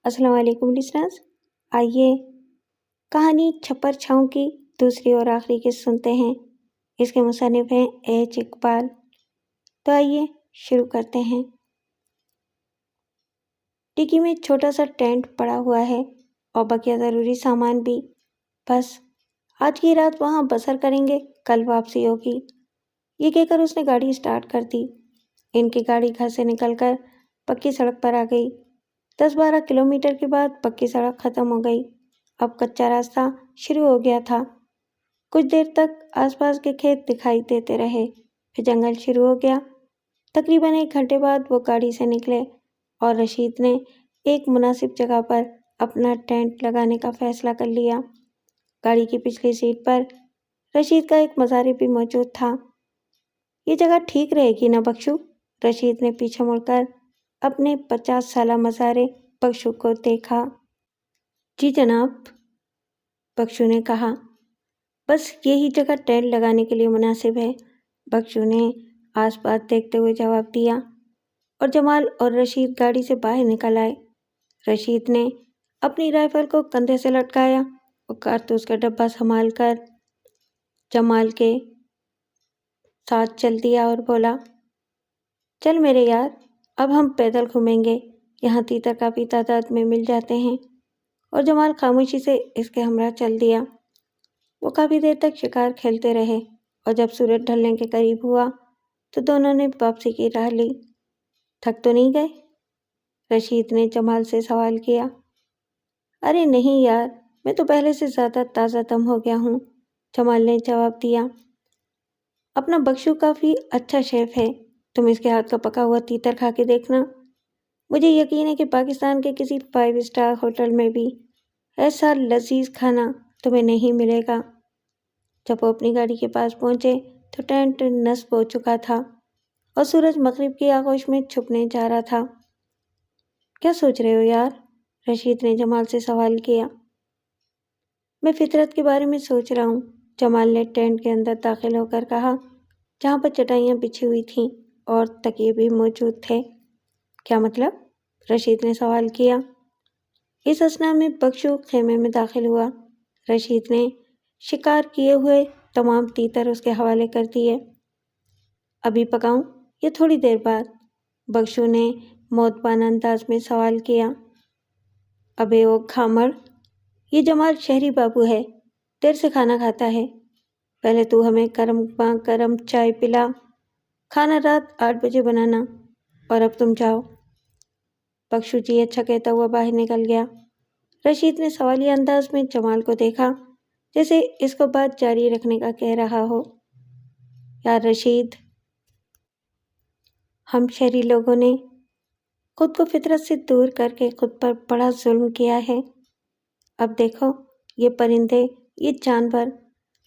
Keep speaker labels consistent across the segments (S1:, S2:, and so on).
S1: السلام علیکم لسنرز، آئیے کہانی چھپر چھاؤں کی دوسری اور آخری قسط سنتے ہیں۔ اس کے مصنف ہیں ایچ اقبال۔ تو آئیے شروع کرتے ہیں۔ ڈگی میں چھوٹا سا ٹینٹ پڑا ہوا ہے اور بقیہ ضروری سامان بھی، بس آج کی رات وہاں بسر کریں گے، کل واپسی ہوگی۔ یہ کہہ کر اس نے گاڑی اسٹارٹ کر دی۔ ان کی گاڑی گھر سے نکل کر پکی سڑک پر آ گئی۔ 10-12 کلومیٹر کے بعد پکی سڑک ختم ہو گئی، اب کچا راستہ شروع ہو گیا تھا۔ کچھ دیر تک آس پاس کے کھیت دکھائی دیتے رہے، پھر جنگل شروع ہو گیا۔ تقریباً 1 گھنٹے بعد وہ گاڑی سے نکلے اور رشید نے ایک مناسب جگہ پر اپنا ٹینٹ لگانے کا فیصلہ کر لیا۔ گاڑی کی پچھلی سیٹ پر رشید کا ایک مزارے بھی موجود تھا۔ یہ جگہ ٹھیک رہے گی نا بخشو؟ رشید نے پیچھے مڑ کر اپنے 50 سالہ مزارے بخشو کو دیکھا۔ جی جناب، بخشو نے کہا، بس یہی جگہ ٹینٹ لگانے کے لیے مناسب ہے، بخشو نے آس پاس دیکھتے ہوئے جواب دیا، اور جمال اور رشید گاڑی سے باہر نکل آئے۔ رشید نے اپنی رائفل کو کندھے سے لٹکایا اور کارتوس کا ڈبہ سنبھال کر جمال کے ساتھ چل دیا اور بولا، چل میرے یار، اب ہم پیدل گھومیں گے، یہاں تیتر کافی تعداد میں مل جاتے ہیں۔ اور جمال خاموشی سے اس کے ہمراہ چل دیا۔ وہ کافی دیر تک شکار کھیلتے رہے اور جب سورج ڈھلنے کے قریب ہوا تو دونوں نے واپسی کی راہ لی۔ تھک تو نہیں گئے؟ رشید نے جمال سے سوال کیا۔ ارے نہیں یار، میں تو پہلے سے زیادہ تازہ دم ہو گیا ہوں، جمال نے جواب دیا۔ اپنا بخشو کافی اچھا شیف ہے، تم اس کے ہاتھ کا پکا ہوا تیتر کھا کے دیکھنا۔ مجھے یقین ہے کہ پاکستان کے کسی 5 اسٹار ہوٹل میں بھی ایسا لذیذ کھانا تمہیں نہیں ملے گا۔ جب وہ اپنی گاڑی کے پاس پہنچے تو ٹینٹ نصب ہو چکا تھا اور سورج مغرب کی آغوش میں چھپنے جا رہا تھا۔ کیا سوچ رہے ہو یار؟ رشید نے جمال سے سوال کیا۔ میں فطرت کے بارے میں سوچ رہا ہوں، جمال نے ٹینٹ کے اندر داخل ہو کر کہا، جہاں پر چٹائیاں بچھی ہوئی تھیں اور تکیے بھی موجود تھے۔ کیا مطلب؟ رشید نے سوال کیا۔ اس اثنا میں بخشو خیمے میں داخل ہوا۔ رشید نے شکار کیے ہوئے تمام تیتر اس کے حوالے کر دیے۔ ابھی پکاؤں یا تھوڑی دیر بعد؟ بخشو نے موتبانہ انداز میں سوال کیا۔ ابے او کھامڑ، یہ جمال شہری بابو ہے، دیر سے کھانا کھاتا ہے، پہلے تو ہمیں گرم گرم چائے پلا، کھانا رات 8 بجے بنانا، اور اب تم جاؤ۔ بخشو جی اچھا کہتا ہوا باہر نکل گیا۔ رشید نے سوالیہ انداز میں جمال کو دیکھا، جیسے اس کو بات جاری رکھنے کا کہہ رہا ہو۔ یار رشید، ہم شہری لوگوں نے خود کو فطرت سے دور کر کے خود پر بڑا ظلم کیا ہے۔ اب دیکھو، یہ پرندے، یہ جانور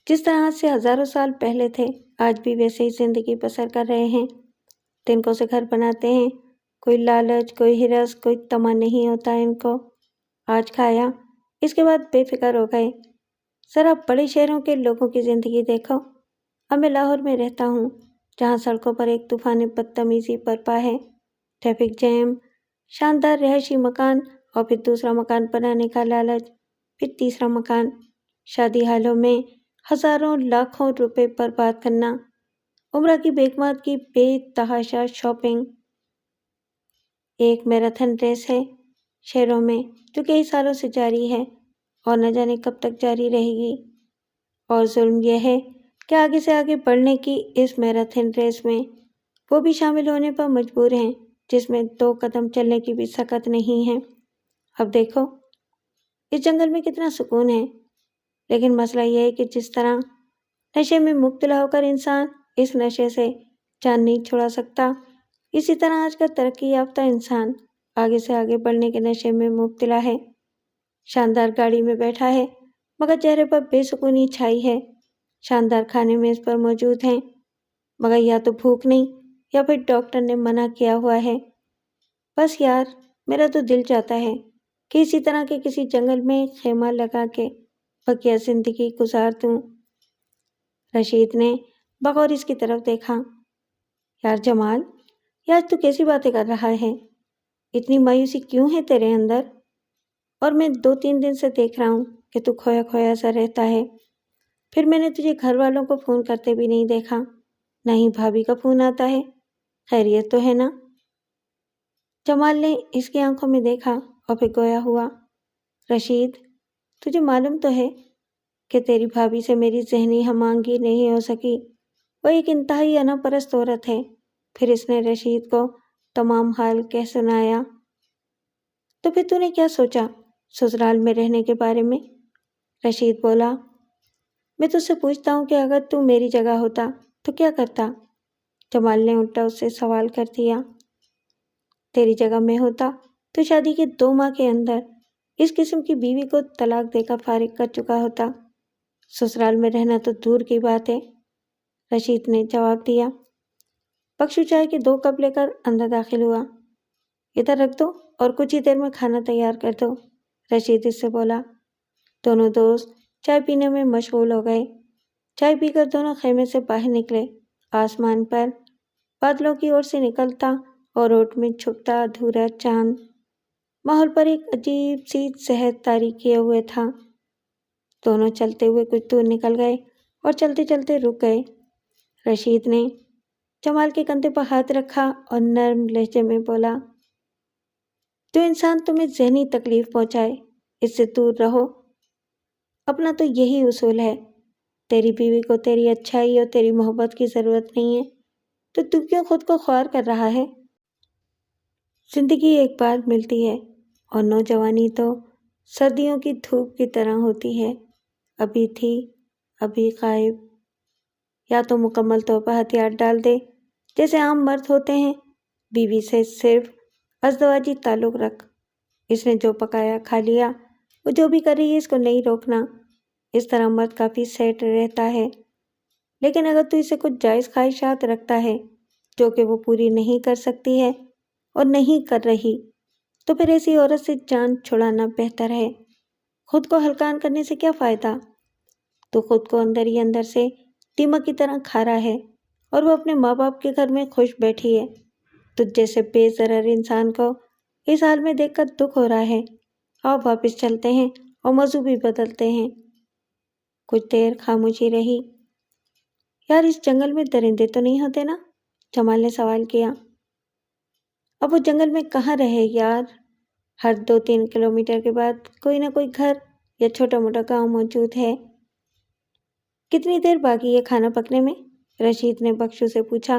S1: جس طرح سے ہزاروں سال پہلے تھے، آج بھی ویسے ہی زندگی بسر کر رہے ہیں، تنکوں سے گھر بناتے ہیں، کوئی لالچ، کوئی ہرس، کوئی طمع نہیں ہوتا ان کو۔ آج کھایا، اس کے بعد بے فکر ہو گئے۔ ذرا بڑے شہروں کے لوگوں کی زندگی دیکھو۔ اب میں لاہور میں رہتا ہوں، جہاں سڑکوں پر ایک طوفان بدتمیزی برپا ہے، ٹریفک جیم، شاندار رہائشی مکان، اور پھر دوسرا مکان بنانے کا لالچ، پھر تیسرا مکان، شادی حالوں میں ہزاروں لاکھوں روپے برباد کرنا، عمرہ کی بیگمات کی بے تحاشا شاپنگ۔ ایک میراتھن ریس ہے شہروں میں جو کئی سالوں سے جاری ہے اور نہ جانے کب تک جاری رہے گی، اور ظلم یہ ہے کہ آگے سے آگے بڑھنے کی اس میراتھن ریس میں وہ بھی شامل ہونے پر مجبور ہیں جس میں 2 قدم چلنے کی بھی سکت نہیں ہے۔ اب دیکھو، اس جنگل میں کتنا سکون ہے، لیکن مسئلہ یہ ہے کہ جس طرح نشے میں مبتلا ہو کر انسان اس نشے سے جان نہیں چھڑا سکتا، اسی طرح آج کا ترقی یافتہ انسان آگے سے آگے بڑھنے کے نشے میں مبتلا ہے۔ شاندار گاڑی میں بیٹھا ہے مگر چہرے پر بے سکونی چھائی ہے، شاندار کھانے میز پر موجود ہیں مگر یا تو بھوک نہیں یا پھر ڈاکٹر نے منع کیا ہوا ہے۔ بس یار، میرا تو دل چاہتا ہے کہ اسی طرح کے کسی جنگل میں خیمہ لگا کے بقیہ زندگی گزار دوں۔ رشید نے بغور اس کی طرف دیکھا۔ یار جمال، یہ آج تو کیسی باتیں کر رہا ہے؟ اتنی مایوسی کیوں ہے تیرے اندر؟ اور میں 2-3 دن سے دیکھ رہا ہوں کہ تو کھویا کھویا سا رہتا ہے۔ پھر میں نے تجھے گھر والوں کو فون کرتے بھی نہیں دیکھا، نہ ہی بھابھی کا فون آتا ہے۔ خیریت تو ہے نا؟ جمال نے اس کی آنکھوں میں دیکھا اور پھر گویا ہوا، رشید تجھے معلوم تو ہے کہ تیری بھابھی سے میری ذہنی ہم آہنگی نہیں ہو سکی۔ وہ ایک انتہائی انا پرست عورت ہے۔ پھر اس نے رشید کو تمام حال کہہ سنایا۔ تو پھر تو نے کیا سوچا سسرال میں رہنے کے بارے میں؟ رشید بولا، میں تجھ سے پوچھتا ہوں کہ اگر تو میری جگہ ہوتا تو کیا کرتا؟ جمال نے الٹا اس سے سوال کر دیا۔ تیری جگہ میں ہوتا تو شادی کے 2 ماہ کے اندر اس قسم کی بیوی کو طلاق دے کر فارغ کر چکا ہوتا۔ سسرال میں رہنا تو دور کی بات ہے، رشید نے جواب دیا۔ بخشو چائے کے 2 کپ لے کر اندر داخل ہوا۔ ادھر رکھ دو اور کچھ ہی دیر میں کھانا تیار کر دو، رشید اس سے بولا۔ دونوں دوست چائے پینے میں مشغول ہو گئے۔ چائے پی کر دونوں خیمے سے باہر نکلے۔ آسمان پر بادلوں کی اور سے نکلتا اور اوٹ میں چھپتا ادھورا چاند ماحول پر ایک عجیب سی صحت طاری کیے ہوئے تھا۔ دونوں چلتے ہوئے کچھ دور نکل گئے اور چلتے چلتے رک گئے۔ رشید نے جمال کے کندھے پر ہاتھ رکھا اور نرم لہجے میں بولا، جو انسان تمہیں ذہنی تکلیف پہنچائے اس سے دور رہو۔ اپنا تو یہی اصول ہے۔ تیری بیوی کو تیری اچھائی اور تیری محبت کی ضرورت نہیں ہے تو تو کیوں خود کو خوار کر رہا ہے؟ زندگی ایک بار ملتی ہے اور نوجوانی تو سردیوں کی دھوپ کی طرح ہوتی ہے، ابھی تھی ابھی غائب۔ یا تو مکمل طور پر ہتھیار ڈال دے جیسے عام مرد ہوتے ہیں، بیوی سے صرف ازدواجی تعلق رکھ، اس نے جو پکایا کھا لیا، وہ جو بھی کر رہی ہے اس کو نہیں روکنا، اس طرح مرد کافی سیٹ رہتا ہے۔ لیکن اگر تو اسے کچھ جائز خواہشات رکھتا ہے جو کہ وہ پوری نہیں کر سکتی ہے اور نہیں کر رہی، تو پھر ایسی عورت سے جان چھڑانا بہتر ہے۔ خود کو ہلکان کرنے سے کیا فائدہ؟ تو خود کو اندر ہی اندر سے دیمک کی طرح کھا رہا ہے اور وہ اپنے ماں باپ کے گھر میں خوش بیٹھی ہے۔ تجھ جیسے بے ضرر انسان کو اس حال میں دیکھ کر دکھ ہو رہا ہے۔ آؤ واپس چلتے ہیں اور موضوع بھی بدلتے ہیں۔ کچھ دیر خاموشی رہی۔ یار اس جنگل میں درندے تو نہیں ہوتے نا؟ جمال نے سوال کیا۔ اب وہ جنگل میں کہاں رہے یار، ہر 2-3 کلومیٹر کے بعد کوئی نہ کوئی گھر یا چھوٹا موٹا گاؤں موجود ہے۔ کتنی دیر باقی ہے کھانا پکنے میں؟ رشید نے بخشو سے پوچھا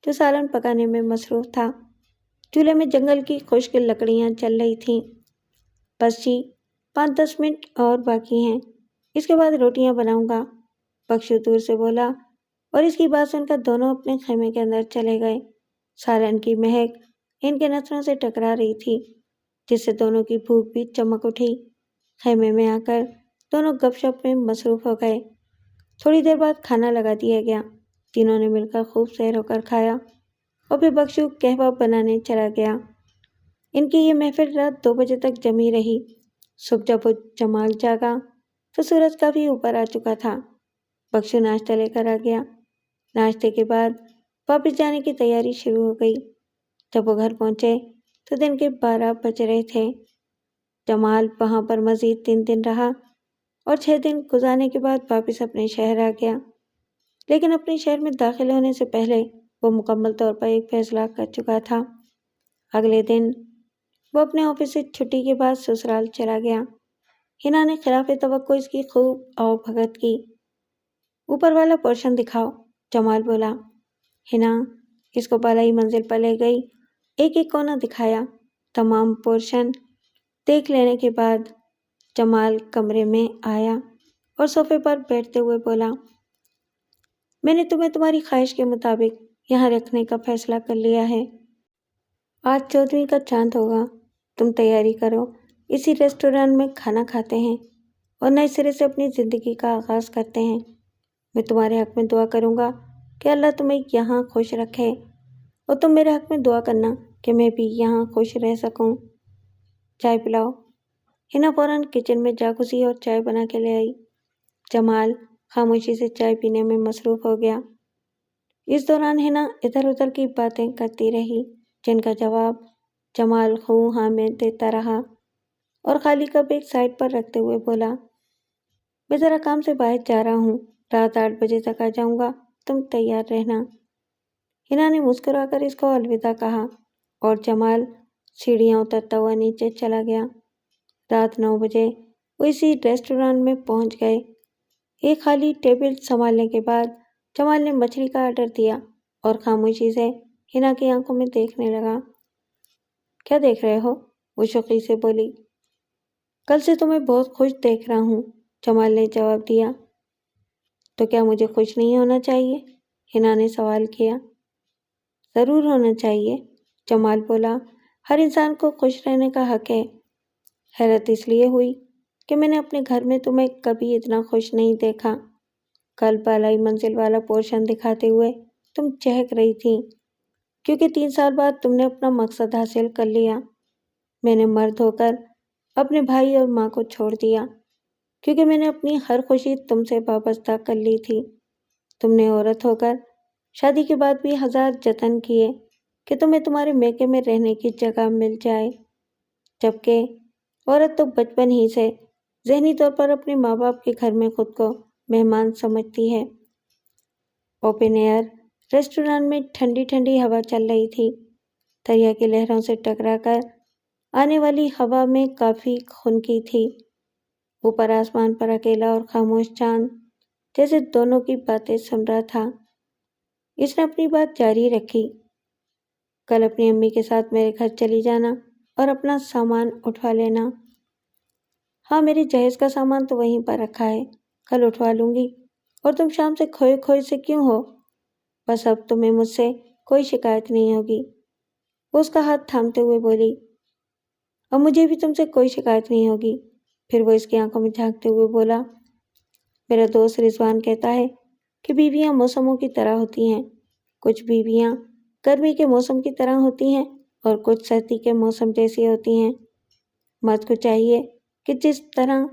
S1: جو سالن پکانے میں مصروف تھا۔ چولہے میں جنگل کی خشک لکڑیاں چل رہی تھیں۔ بس جی 5-10 منٹ اور باقی ہیں، اس کے بعد روٹیاں بناؤں گا، بخشو دور سے بولا، اور اس کی بات سن کر دونوں اپنے خیمے کے اندر چلے گئے۔ سالن کی مہک ان کے نتنوں سے ٹکرا رہی تھی جس سے دونوں کی بھوک بھی چمک اٹھی۔ خیمے میں آ کر دونوں گپ شپ میں مصروف ہو گئے۔ تھوڑی دیر بعد کھانا لگا دیا گیا۔ تینوں نے مل کر خوب سیر ہو کر کھایا اور پھر بخشو قہوہ بنانے چلا گیا۔ ان کی یہ محفل رات 2 بجے تک جمی رہی۔ صبح جب وہ جمال جاگا تو سورج کافی اوپر آ چکا تھا۔ بخشو ناشتہ لے کر آ گیا۔ ناشتے کے بعد واپس جانے کی تیاری شروع ہو گئی۔ جب وہ گھر پہنچے تو دن کے 12 بج رہے تھے۔ جمال وہاں پر مزید 3 دن رہا اور 6 دن گزارنے کے بعد واپس اپنے شہر آ گیا۔ لیکن اپنے شہر میں داخل ہونے سے پہلے وہ مکمل طور پر ایک فیصلہ کر چکا تھا۔ اگلے دن وہ اپنے آفس سے چھٹی کے بعد سسرال چلا گیا۔ ہنا نے خلاف توقع اس کی خوب آؤ بھگت کی۔ اوپر والا پورشن دکھاؤ، جمال بولا۔ ہنا اس کو بالائی منزل پر لے گئی، ایک ایک کونا دکھایا۔ تمام پورشن دیکھ لینے کے بعد جمال کمرے میں آیا اور صوفے پر بیٹھتے ہوئے بولا، میں نے تمہیں تمہاری خواہش کے مطابق یہاں رکھنے کا فیصلہ کر لیا ہے۔ آج 14ویں کا چاند ہوگا، تم تیاری کرو، اسی ریسٹورانٹ میں کھانا کھاتے ہیں اور نئے سرے سے اپنی زندگی کا آغاز کرتے ہیں۔ میں تمہارے حق میں دعا کروں گا کہ اللہ تمہیں یہاں خوش رکھے اور تم میرے حق میں دعا کرنا کہ میں بھی یہاں خوش رہ سکوں۔ چائے پلاؤ۔ ہنا فوراً کچن میں جا گھسی اور چائے بنا کے لے آئی۔ جمال خاموشی سے چائے پینے میں مصروف ہو گیا۔ اس دوران ہنا ادھر ادھر کی باتیں کرتی رہی جن کا جواب جمال ہوں ہاں میں دیتا رہا اور خالی کپ ایک سائڈ پر رکھتے ہوئے بولا، میں ذرا کام سے باہر جا رہا ہوں، رات 8 بجے تک آ جاؤں گا، تم تیار رہنا۔ ہنا نے مسکرا کر اس کو الوداع کہا اور جمال سیڑھیاں اترتا ہوا نیچے چلا گیا۔ رات 9 بجے وہ اسی ریسٹورانٹ میں پہنچ گئے۔ ایک خالی ٹیبل سنبھالنے کے بعد جمال نے مچھلی کا آرڈر دیا اور خاموشی سے ہنا کی آنکھوں میں دیکھنے لگا۔ کیا دیکھ رہے ہو؟ وہ شوقی سے بولی۔ کل سے تمہیں بہت خوش دیکھ رہا ہوں، جمال نے جواب دیا۔ تو کیا مجھے خوش نہیں ہونا چاہیے؟ ہنا نے سوال کیا۔ ضرور ہونا چاہیے، جمال بولا، ہر انسان کو خوش رہنے کا حق ہے۔ حیرت اس لیے ہوئی کہ میں نے اپنے گھر میں تمہیں کبھی اتنا خوش نہیں دیکھا۔ کل بالائی منزل والا پورشن دکھاتے ہوئے تم چہک رہی تھی، کیونکہ 3 سال بعد تم نے اپنا مقصد حاصل کر لیا۔ میں نے مرد ہو کر اپنے بھائی اور ماں کو چھوڑ دیا، کیونکہ میں نے اپنی ہر خوشی تم سے وابستہ کر لی تھی۔ تم نے عورت ہو کر شادی کے بعد بھی ہزار جتن کیے کہ تمہیں تمہارے میکے میں رہنے کی جگہ مل جائے، جبکہ عورت تو بچپن ہی سے ذہنی طور پر اپنے ماں باپ کے گھر میں خود کو مہمان سمجھتی ہے۔ اوپن ایئر ریسٹورانٹ میں ٹھنڈی ٹھنڈی ہوا چل رہی تھی۔ دریا کی لہروں سے ٹکرا کر آنے والی ہوا میں کافی خنکی تھی۔ اوپر آسمان پر اکیلا اور خاموش چاند جیسے دونوں کی باتیں سن رہا تھا۔ اس نے اپنی بات جاری رکھی۔ کل اپنی امی کے ساتھ میرے گھر چلی جانا اور اپنا سامان اٹھوا لینا۔ ہاں، میرے جہیز کا سامان تو وہیں پر رکھا ہے، کل اٹھوا لوں گی۔ اور تم شام سے کھوئے کھوئے سے کیوں ہو؟ بس اب تمہیں مجھ سے کوئی شکایت نہیں ہوگی، وہ اس کا ہاتھ تھامتے ہوئے بولی۔ اب مجھے بھی تم سے کوئی شکایت نہیں ہوگی۔ پھر وہ اس کی آنکھوں میں جھانکتے ہوئے بولا، میرا دوست رضوان کہتا ہے کہ بیویاں موسموں کی طرح ہوتی ہیں۔ کچھ بیویاں گرمی کے موسم کی طرح ہوتی ہیں اور کچھ سردی کے موسم جیسی ہوتی ہیں۔ مرد کو چاہیے کہ جس طرح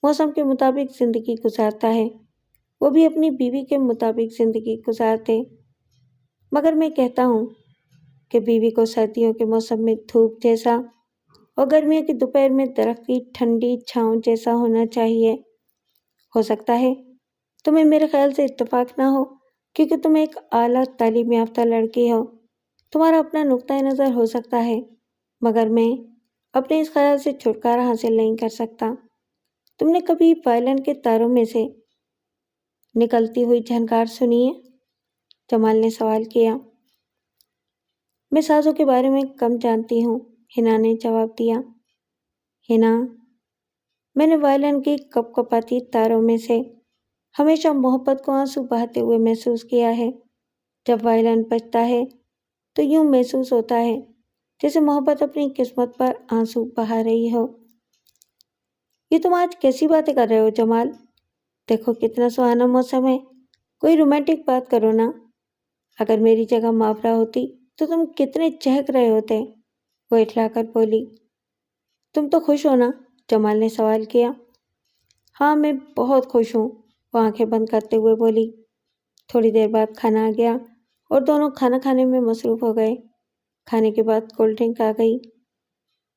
S1: موسم کے مطابق زندگی گزارتا ہے، وہ بھی اپنی بیوی کے مطابق زندگی گزار دے۔ مگر میں کہتا ہوں کہ بیوی کو سردیوں کے موسم میں دھوپ جیسا اور گرمیوں کی دوپہر میں درخت کی ٹھنڈی چھاؤں جیسا ہونا چاہیے۔ ہو سکتا ہے تمہیں میرے خیال سے اتفاق نہ ہو، کیونکہ تم ایک اعلیٰ تعلیم یافتہ لڑکی ہو، تمہارا اپنا نقطۂ نظر ہو سکتا ہے، مگر میں اپنے اس خیال سے چھٹکارا حاصل نہیں کر سکتا۔ تم نے کبھی وائلن کے تاروں میں سے نکلتی ہوئی جھنکار سنی ہے؟ جمال نے سوال کیا۔ میں سازوں کے بارے میں کم جانتی ہوں، ہنا نے جواب دیا۔ ہنا، میں نے وائلن کی کپ کپاتی تاروں میں سے ہمیشہ محبت کو آنسو بہاتے ہوئے محسوس کیا ہے۔ جب وائلن بجتا ہے تو یوں محسوس ہوتا ہے جیسے محبت اپنی قسمت پر آنسو بہا رہی ہو۔ یہ تم آج کیسی باتیں کر رہے ہو جمال؟ دیکھو کتنا سہانا موسم ہے، کوئی رومانٹک بات کرو نا۔ اگر میری جگہ ماورا ہوتی تو تم کتنے چہک رہے ہوتے، وہ اٹھلا کر بولی۔ تم تو خوش ہو نا؟ جمال نے سوال کیا۔ ہاں، میں بہت خوش ہوں، وہ آنکھیں بند کرتے ہوئے بولی۔ تھوڑی دیر بعد کھانا آ گیا اور دونوں کھانا کھانے میں مصروف ہو گئے۔ کھانے کے بعد کولڈ ڈرنک آ گئی۔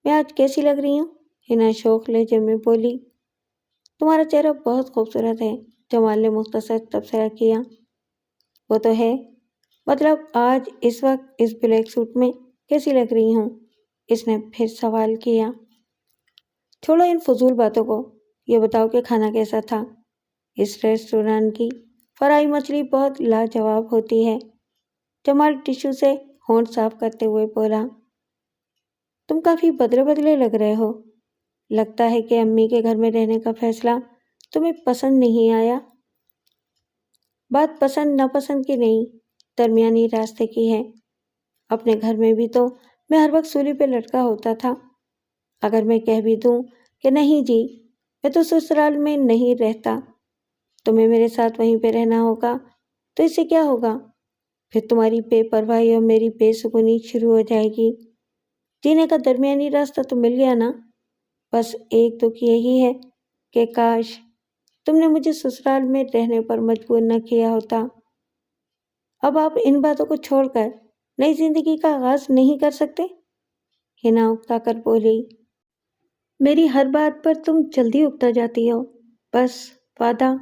S1: میں آج کیسی لگ رہی ہوں؟ ہنا شوق لہجے میں بولی۔ تمہارا چہرہ بہت خوبصورت ہے، جمال نے مختصر تبصرہ کیا۔ وہ تو ہے، مطلب آج اس وقت اس بلیک سوٹ میں کیسی لگ رہی ہوں؟ اس نے پھر سوال کیا۔ چھوڑو ان فضول باتوں کو، یہ بتاؤ کہ کھانا کیسا تھا؟ اس ریسٹورانٹ کی فرائی مچھلی بہت لاجواب ہوتی ہے، جمال ٹشو سے ہونٹ صاف کرتے ہوئے بولا۔ تم کافی بدلے بدلے لگ رہے ہو، لگتا ہے کہ امی کے گھر میں رہنے کا فیصلہ تمہیں پسند نہیں آیا۔ بات پسند ناپسند کی نہیں، درمیانی راستے کی ہے۔ اپنے گھر میں بھی تو میں ہر وقت سولی پہ لٹکا ہوتا تھا۔ اگر میں کہہ بھی دوں کہ نہیں جی، میں تو سسرال میں نہیں رہتا، تمہیں میرے ساتھ وہیں پہ رہنا ہوگا، تو اس سے کیا ہوگا؟ پھر تمہاری بے پرواہی اور میری بے سکونی شروع ہو جائے گی۔ جینے کا درمیانی راستہ تو مل گیا نا۔ بس ایک دکھ یہی ہے کہ کاش تم نے مجھے سسرال میں رہنے پر مجبور نہ کیا ہوتا۔ اب آپ ان باتوں کو چھوڑ کر نئی زندگی کا آغاز نہیں کر سکتے؟ ہنا اکتا کر بولی۔ میری ہر بات پر تم جلدی اکتا جاتی ہو۔ بس وعدہ،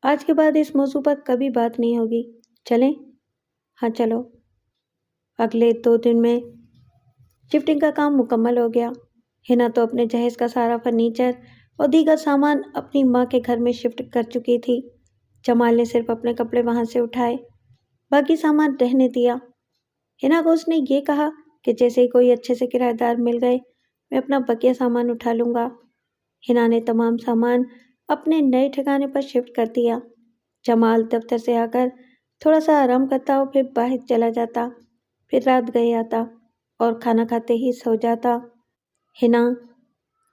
S1: آج کے بعد اس موضوع پر کبھی بات نہیں ہوگی، چلیں؟ ہاں چلو۔ اگلے 2 دن میں شفٹنگ کا کام مکمل ہو گیا۔ ہنا تو اپنے جہیز کا سارا فرنیچر اور دیگر سامان اپنی ماں کے گھر میں شفٹ کر چکی تھی۔ جمال نے صرف اپنے کپڑے وہاں سے اٹھائے، باقی سامان رہنے دیا۔ ہنا کو اس نے یہ کہا کہ جیسے ہی کوئی اچھے سے کرایہ دار مل گئے میں اپنا بقیہ سامان اٹھا لوں گا۔ ہنا نے تمام سامان اپنے نئے ٹھکانے پر شفٹ کر دیا۔ جمال دفتر سے آ کر تھوڑا سا آرام کرتا اور پھر باہر چلا جاتا، پھر رات گئے آتا اور کھانا کھاتے ہی سو جاتا۔ ہنا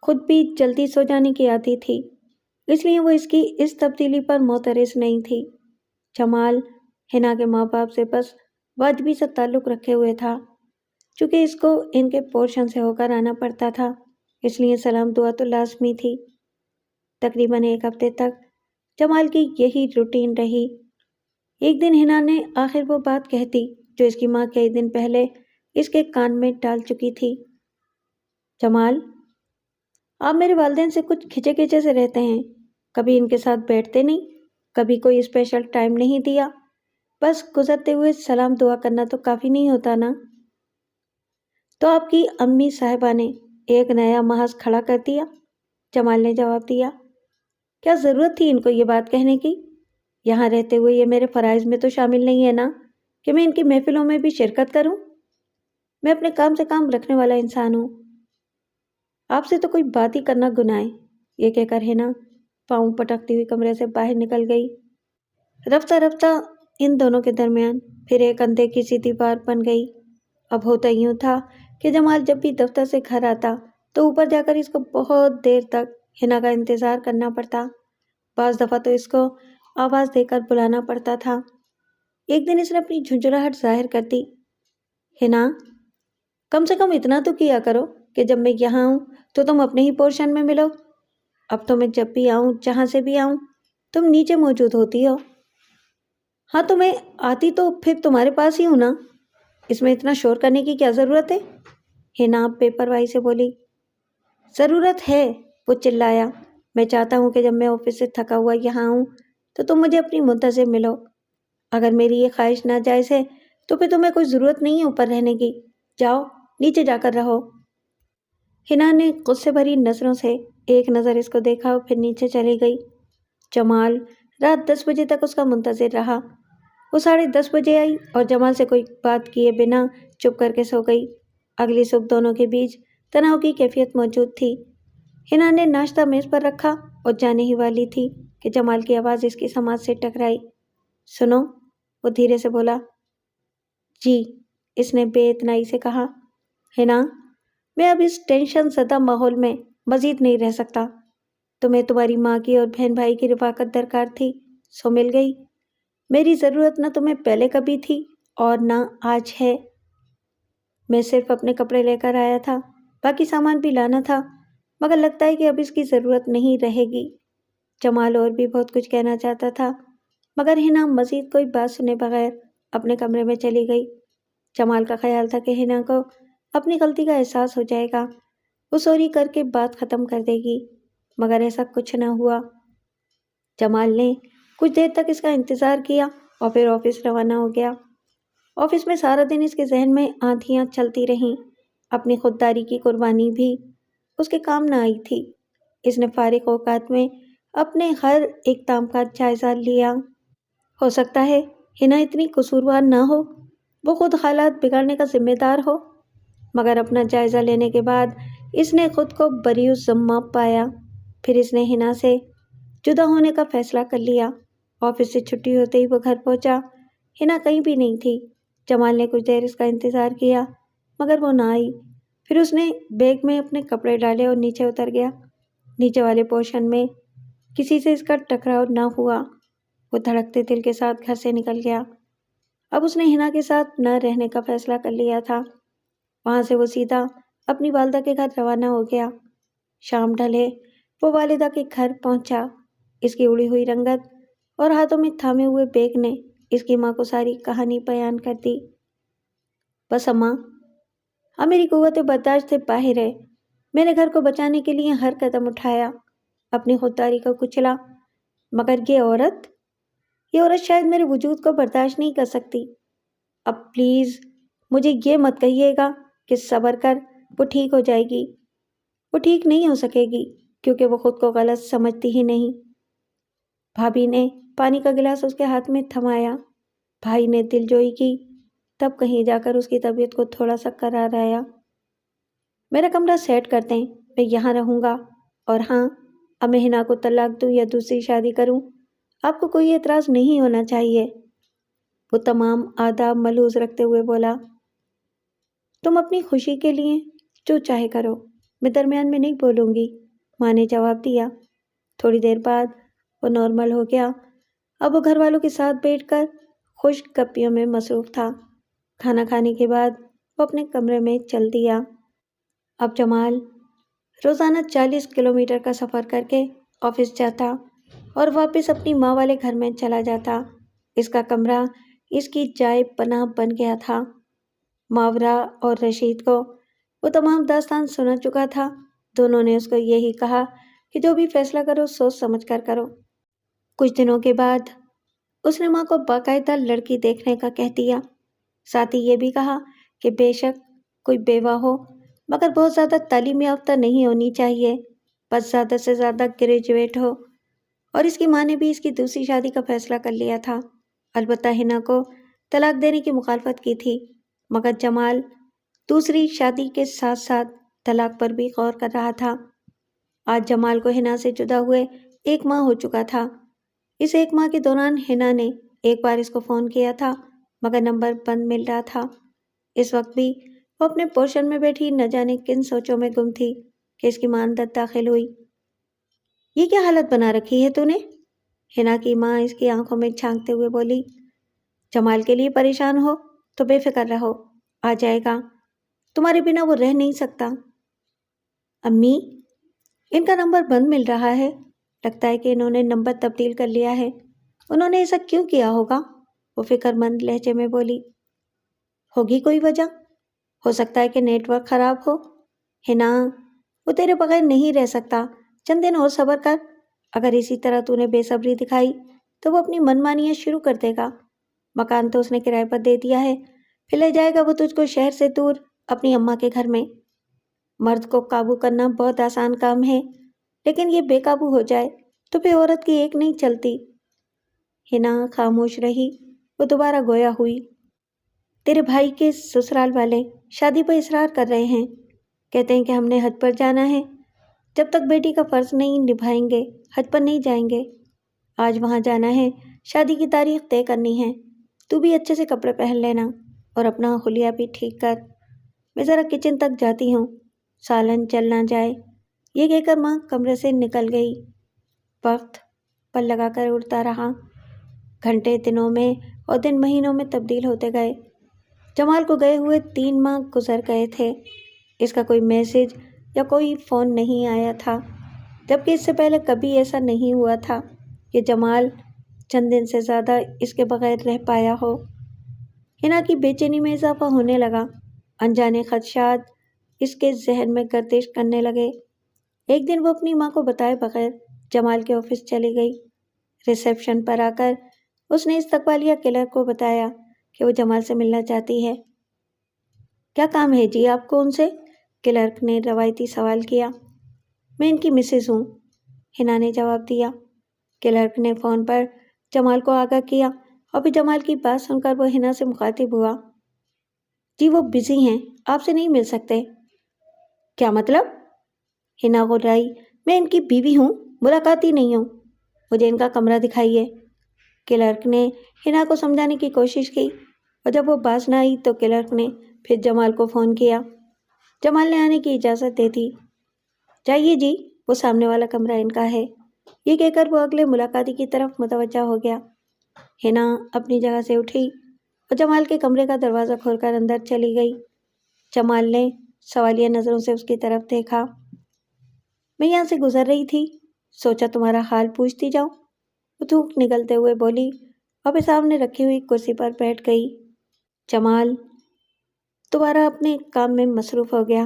S1: خود بھی جلدی سو جانے کی عادی تھی، اس لیے وہ اس کی اس تبدیلی پر معترض نہیں تھی۔ جمال ہنا کے ماں باپ سے بس واجبی سا تعلق رکھے ہوئے تھا، چونکہ اس کو ان کے پورشن سے ہو کر آنا پڑتا تھا، اس لیے سلام دعا تو لازمی تھی۔ تقریباً 1 ہفتے تک جمال کی یہی روٹین رہی۔ ایک دن ہنا نے آخر وہ بات کہہ دی جو اس کی ماں کئی دن پہلے اس کے کان میں ڈال چکی تھی۔ جمال، آپ میرے والدین سے کچھ کھچے کھچے سے رہتے ہیں، کبھی ان کے ساتھ بیٹھتے نہیں، کبھی کوئی اسپیشل ٹائم نہیں دیا، بس گزرتے ہوئے سلام دعا کرنا تو کافی نہیں ہوتا نا؟ تو آپ کی امی صاحبہ نے ایک نیا محاذ کھڑا کر دیا، جمال نے جواب دیا۔ کیا ضرورت تھی ان کو یہ بات کہنے کی؟ یہاں رہتے ہوئے یہ میرے فرائض میں تو شامل نہیں ہے نا کہ میں ان کی محفلوں میں بھی شرکت کروں؟ میں اپنے کام سے کام رکھنے والا انسان ہوں، آپ سے تو کوئی بات ہی کرنا گناہ ہے۔ یہ کہہ کر ہنا پاؤں پٹکتی ہوئی کمرے سے باہر نکل گئی۔ رفتہ رفتہ ان دونوں کے درمیان پھر ایک اندھے کی سی دیوار بن گئی۔ اب ہوتا یوں تھا کہ جمال جب بھی دفتر سے گھر آتا تو اوپر جا کر اس کو بہت دیر تک ہنا کا انتظار کرنا پڑتا، بعض دفعہ تو اس کو آواز دے کر بلانا پڑتا تھا۔ ایک دن اس نے اپنی جھنجھلاہٹ ظاہر کر دی۔ ہنا، کم سے کم اتنا تو کیا کرو کہ جب میں یہاں آؤں تو تم اپنے ہی پورشن میں ملو۔ اب تو میں جب بھی آؤں، جہاں سے بھی آؤں، تم نیچے موجود ہوتی ہو۔ ہاں تو میں آتی تو پھر تمہارے پاس ہی ہوں نا، اس میں اتنا شور کرنے کی کیا ضرورت ہے؟ ہنا بے پرواہی سے بولی۔ ضرورت ہے، وہ چلایا۔ میں چاہتا ہوں کہ جب میں آفس سے تھکا ہوا یہاں آؤں تو تم مجھے اپنی منتظر ملو۔ اگر میری یہ خواہش ناجائز ہے تو پھر تمہیں کوئی ضرورت نہیں ہے اوپر رہنے کی، جاؤ نیچے جا کر رہو۔ ہنا نے غصے بھری نظروں سے ایک نظر اس کو دیکھا اور پھر نیچے چلی گئی۔ جمال رات 10 بجے تک اس کا منتظر رہا۔ وہ 10:30 بجے آئی اور جمال سے کوئی بات کیے بنا چپ کر کے سو گئی۔ اگلی صبح دونوں کے بیچ تناؤ کی کیفیت موجود تھی۔ ہنا نے ناشتہ میز پر رکھا اور جانے ہی والی تھی کہ جمال کی آواز اس کی سماعت سے ٹکرائی۔ سنو، وہ دھیرے سے بولا۔ جی، اس نے بے اتنائی سے کہا۔ ہنا، میں اب اس ٹینشن زدہ ماحول میں مزید نہیں رہ سکتا۔ تمہیں تمہاری ماں کی اور بہن بھائی کی رفاقت درکار تھی، سو مل گئی۔ میری ضرورت نہ تمہیں پہلے کبھی تھی اور نہ آج ہے۔ میں صرف اپنے کپڑے لے کر آیا تھا، باقی سامان بھی لانا تھا، مگر لگتا ہے کہ اب اس کی ضرورت نہیں رہے گی۔ جمال اور بھی بہت کچھ کہنا چاہتا تھا، مگر ہنا مزید کوئی بات سنے بغیر اپنے کمرے میں چلی گئی۔ جمال کا خیال تھا کہ ہنا کو اپنی غلطی کا احساس ہو جائے گا، وہ سوری کر کے بات ختم کر دے گی، مگر ایسا کچھ نہ ہوا۔ جمال نے کچھ دیر تک اس کا انتظار کیا اور پھر آفس روانہ ہو گیا۔ آفس میں سارا دن اس کے ذہن میں آندھیاں چلتی رہیں، اپنی خودداری کی قربانی بھی اس کے کام نہ آئی تھی۔ اس نے فارغ اوقات میں اپنے ہر اقدام کا جائزہ لیا۔ ہو سکتا ہے ہنا اتنی قصوروار نہ ہو، وہ خود حالات بگڑنے کا ذمہ دار ہو، مگر اپنا جائزہ لینے کے بعد اس نے خود کو بری الذمہ پایا۔ پھر اس نے ہنا سے جدا ہونے کا فیصلہ کر لیا۔ آفس سے چھٹی ہوتے ہی وہ گھر پہنچا۔ ہنا کہیں بھی نہیں تھی۔ جمال نے کچھ دیر اس کا انتظار کیا، مگر وہ نہ آئی۔ پھر اس نے بیگ میں اپنے کپڑے ڈالے اور نیچے اتر گیا۔ نیچے والے پورشن میں کسی سے اس کا ٹکراؤ نہ ہوا۔ وہ دھڑکتے دل کے ساتھ گھر سے نکل گیا۔ اب اس نے ہنا کے ساتھ نہ رہنے کا فیصلہ کر لیا تھا۔ وہاں سے وہ سیدھا اپنی والدہ کے گھر روانہ ہو گیا۔ شام ڈھلے وہ والدہ کے گھر پہنچا۔ اس کی اڑی ہوئی رنگت اور ہاتھوں میں تھامے ہوئے بیگ نے اس کی ماں کو ساری کہانی بیان کر دی۔ بس اماں، اب میری قوت برداشت سے باہر ہے، میں نے گھر کو بچانے کے لیے ہر قدم اٹھایا، اپنی خودداری کو کچلا، مگر یہ عورت شاید میرے وجود کو برداشت نہیں کر سکتی۔ اب پلیز مجھے یہ مت کہیے گا کہ صبر کر، وہ ٹھیک ہو جائے گی۔ وہ ٹھیک نہیں ہو سکے گی کیونکہ وہ خود کو غلط سمجھتی ہی نہیں۔ بھابھی نے پانی کا گلاس اس کے ہاتھ میں تھمایا۔ بھائی نے دل جوئی کی، تب کہیں جا کر اس کی طبیعت کو تھوڑا سا قرار آیا۔ میرا کمرہ سیٹ کر دیں، میں یہاں رہوں گا، اور ہاں، اب میں حنا کو طلاق دوں یا دوسری شادی کروں، آپ کو کوئی اعتراض نہیں ہونا چاہیے۔ وہ تمام آداب ملحوظ رکھتے ہوئے بولا، تم اپنی خوشی کے لیے جو چاہے کرو، میں درمیان میں نہیں بولوں گی، ماں نے جواب دیا۔ تھوڑی دیر بعد وہ نارمل ہو گیا۔ اب وہ گھر والوں کے ساتھ بیٹھ کر خوش گپیوں میں مصروف تھا۔ کھانا کھانے کے بعد وہ اپنے کمرے میں چل دیا۔ اب جمال روزانہ 40 کلومیٹر کا سفر کر کے آفس جاتا اور واپس اپنی ماں والے گھر میں چلا جاتا۔ اس کا کمرہ اس کی جائے پناہ بن گیا تھا۔ ماورا اور رشید کو وہ تمام داستان سنا چکا تھا۔ دونوں نے اس کو یہی کہا کہ جو بھی فیصلہ کرو سوچ سمجھ کر کرو۔ کچھ دنوں کے بعد اس نے ماں کو باقاعدہ لڑکی دیکھنے کا کہہ دیا، ساتھ ہی یہ بھی کہا کہ بے شک کوئی بیوہ ہو مگر بہت زیادہ تعلیم یافتہ نہیں ہونی چاہیے، بس زیادہ سے زیادہ گریجویٹ ہو۔ اور اس کی ماں نے بھی اس کی دوسری شادی کا فیصلہ کر لیا تھا۔ البتہ حنا کو طلاق دینے کی مخالفت کی تھی، مگر جمال دوسری شادی کے ساتھ ساتھ طلاق پر بھی غور کر رہا تھا۔ آج جمال کو حنا سے جدا ہوئے 1 ماہ ہو چکا تھا۔ اس 1 ماہ کے دوران حنا نے ایک بار اس کو فون کیا تھا مگر نمبر بند مل رہا تھا۔ اس وقت بھی وہ اپنے پورشن میں بیٹھی نہ جانے کن سوچوں میں گم تھی کہ اس کی ماں اندر داخل ہوئی۔ یہ کیا حالت بنا رکھی ہے تو نے؟ حنا کی ماں اس کی آنکھوں میں جھانکتے ہوئے بولی۔ جمال کے لیے پریشان ہو تو بے فکر رہو، آ جائے گا، تمہارے بنا وہ رہ نہیں سکتا۔ امی، ان کا نمبر بند مل رہا ہے، لگتا ہے کہ انہوں نے نمبر تبدیل کر لیا ہے۔ انہوں نے ایسا کیوں کیا ہوگا؟ وہ فکر مند لہجے میں بولی۔ ہوگی کوئی وجہ، ہو سکتا ہے کہ نیٹ ورک خراب ہو۔ حنا، وہ تیرے بغیر نہیں رہ سکتا، چند دن اور صبر کر۔ اگر اسی طرح تو نے بے صبری دکھائی تو وہ اپنی منمانیاں شروع کر دے گا۔ مکان تو اس نے کرائے پر دے دیا ہے، پھر لے جائے گا وہ تجھ کو شہر سے دور اپنی اماں کے گھر میں۔ مرد کو قابو کرنا بہت آسان کام ہے، لیکن یہ بے قابو ہو جائے تو پھر عورت کی ایک نہیں چلتی۔ حنا خاموش رہی۔ وہ دوبارہ گویا ہوئی۔ تیرے بھائی کے سسرال والے شادی پر اصرار کر رہے ہیں، کہتے ہیں کہ ہم نے حج پر جانا ہے، جب تک بیٹی کا فرض نہیں نبھائیں گے حج پر نہیں جائیں گے۔ آج وہاں جانا ہے، شادی کی تاریخ طے کرنی ہے، تو بھی اچھے سے کپڑے پہن لینا اور اپنا حلیہ بھی ٹھیک کر۔ میں ذرا کچن تک جاتی ہوں، سالن چل نہ جائے۔ یہ کہہ کر ماں کمرے سے نکل گئی۔ وقت پل لگا کر اڑتا رہا۔ گھنٹے دنوں میں اور دن مہینوں میں تبدیل ہوتے گئے۔ جمال کو گئے ہوئے 3 ماہ گزر گئے تھے۔ اس کا کوئی میسج یا کوئی فون نہیں آیا تھا، جبکہ اس سے پہلے کبھی ایسا نہیں ہوا تھا کہ جمال چند دن سے زیادہ اس کے بغیر رہ پایا ہو۔ حنا کی بے چینی میں اضافہ ہونے لگا۔ انجانے خدشات اس کے ذہن میں گردش کرنے لگے۔ ایک دن وہ اپنی ماں کو بتائے بغیر جمال کے آفس چلی گئی۔ ریسیپشن پر آ کر اس نے استقبالیہ کلرک کو بتایا کہ وہ جمال سے ملنا چاہتی ہے۔ کیا کام ہے جی آپ کو ان سے؟ کلرک نے روایتی سوال کیا۔ میں ان کی مسز ہوں، حنا نے جواب دیا۔ کلرک نے فون پر جمال کو آگاہ کیا اور پھر جمال کی بات سن کر وہ حنا سے مخاطب ہوا۔ جی وہ بزی ہیں، آپ سے نہیں مل سکتے۔ کیا مطلب؟ حنا غرائی۔ میں ان کی بیوی ہوں، ملاقاتی نہیں ہوں، مجھے ان کا کمرہ دکھائیے۔ کلرک نے حنا کو سمجھانے کی کوشش کی اور جب وہ باز نہ آئی تو کلرک نے پھر جمال کو فون کیا۔ جمال نے آنے کی اجازت دے دی۔ جائیے جی، وہ سامنے والا کمرہ ان کا ہے۔ یہ کہہ کر وہ اگلے ملاقاتی کی طرف متوجہ ہو گیا۔ حنا اپنی جگہ سے اٹھی اور جمال کے کمرے کا دروازہ کھول کر اندر چلی گئی۔ جمال نے سوالیہ نظروں سے اس کی طرف دیکھا۔ میں یہاں سے گزر رہی تھی، سوچا تمہارا حال پوچھتی جاؤں، وہ تھوک نگلتے ہوئے بولی اور پھر سامنے رکھی ہوئی کرسی پر بیٹھ گئی۔ جمال دوبارہ اپنے کام میں مصروف ہو گیا۔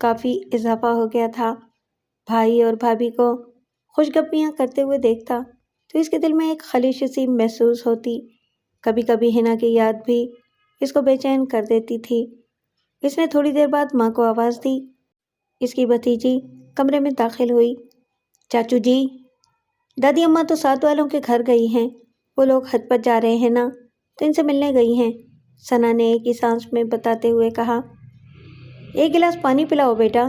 S1: کافی اضافہ ہو گیا تھا۔ بھائی اور بھابھی کو خوشگپیاں کرتے ہوئے دیکھتا تو اس کے دل میں ایک خلیش سی محسوس ہوتی۔ کبھی کبھی حنا کی یاد بھی اس کو بے چین کر دیتی تھی۔ اس نے تھوڑی دیر بعد ماں کو آواز دی۔ اس کی بھتیجی کمرے میں داخل ہوئی۔ چاچو جی، دادی اماں تو ساتھ والوں کے گھر گئی ہیں، وہ لوگ حج پر جا رہے ہیں نا، تو ان سے ملنے گئی ہیں، ثنا نے ایک ہی سانس میں بتاتے ہوئے کہا۔ ایک گلاس پانی پلاؤ بیٹا،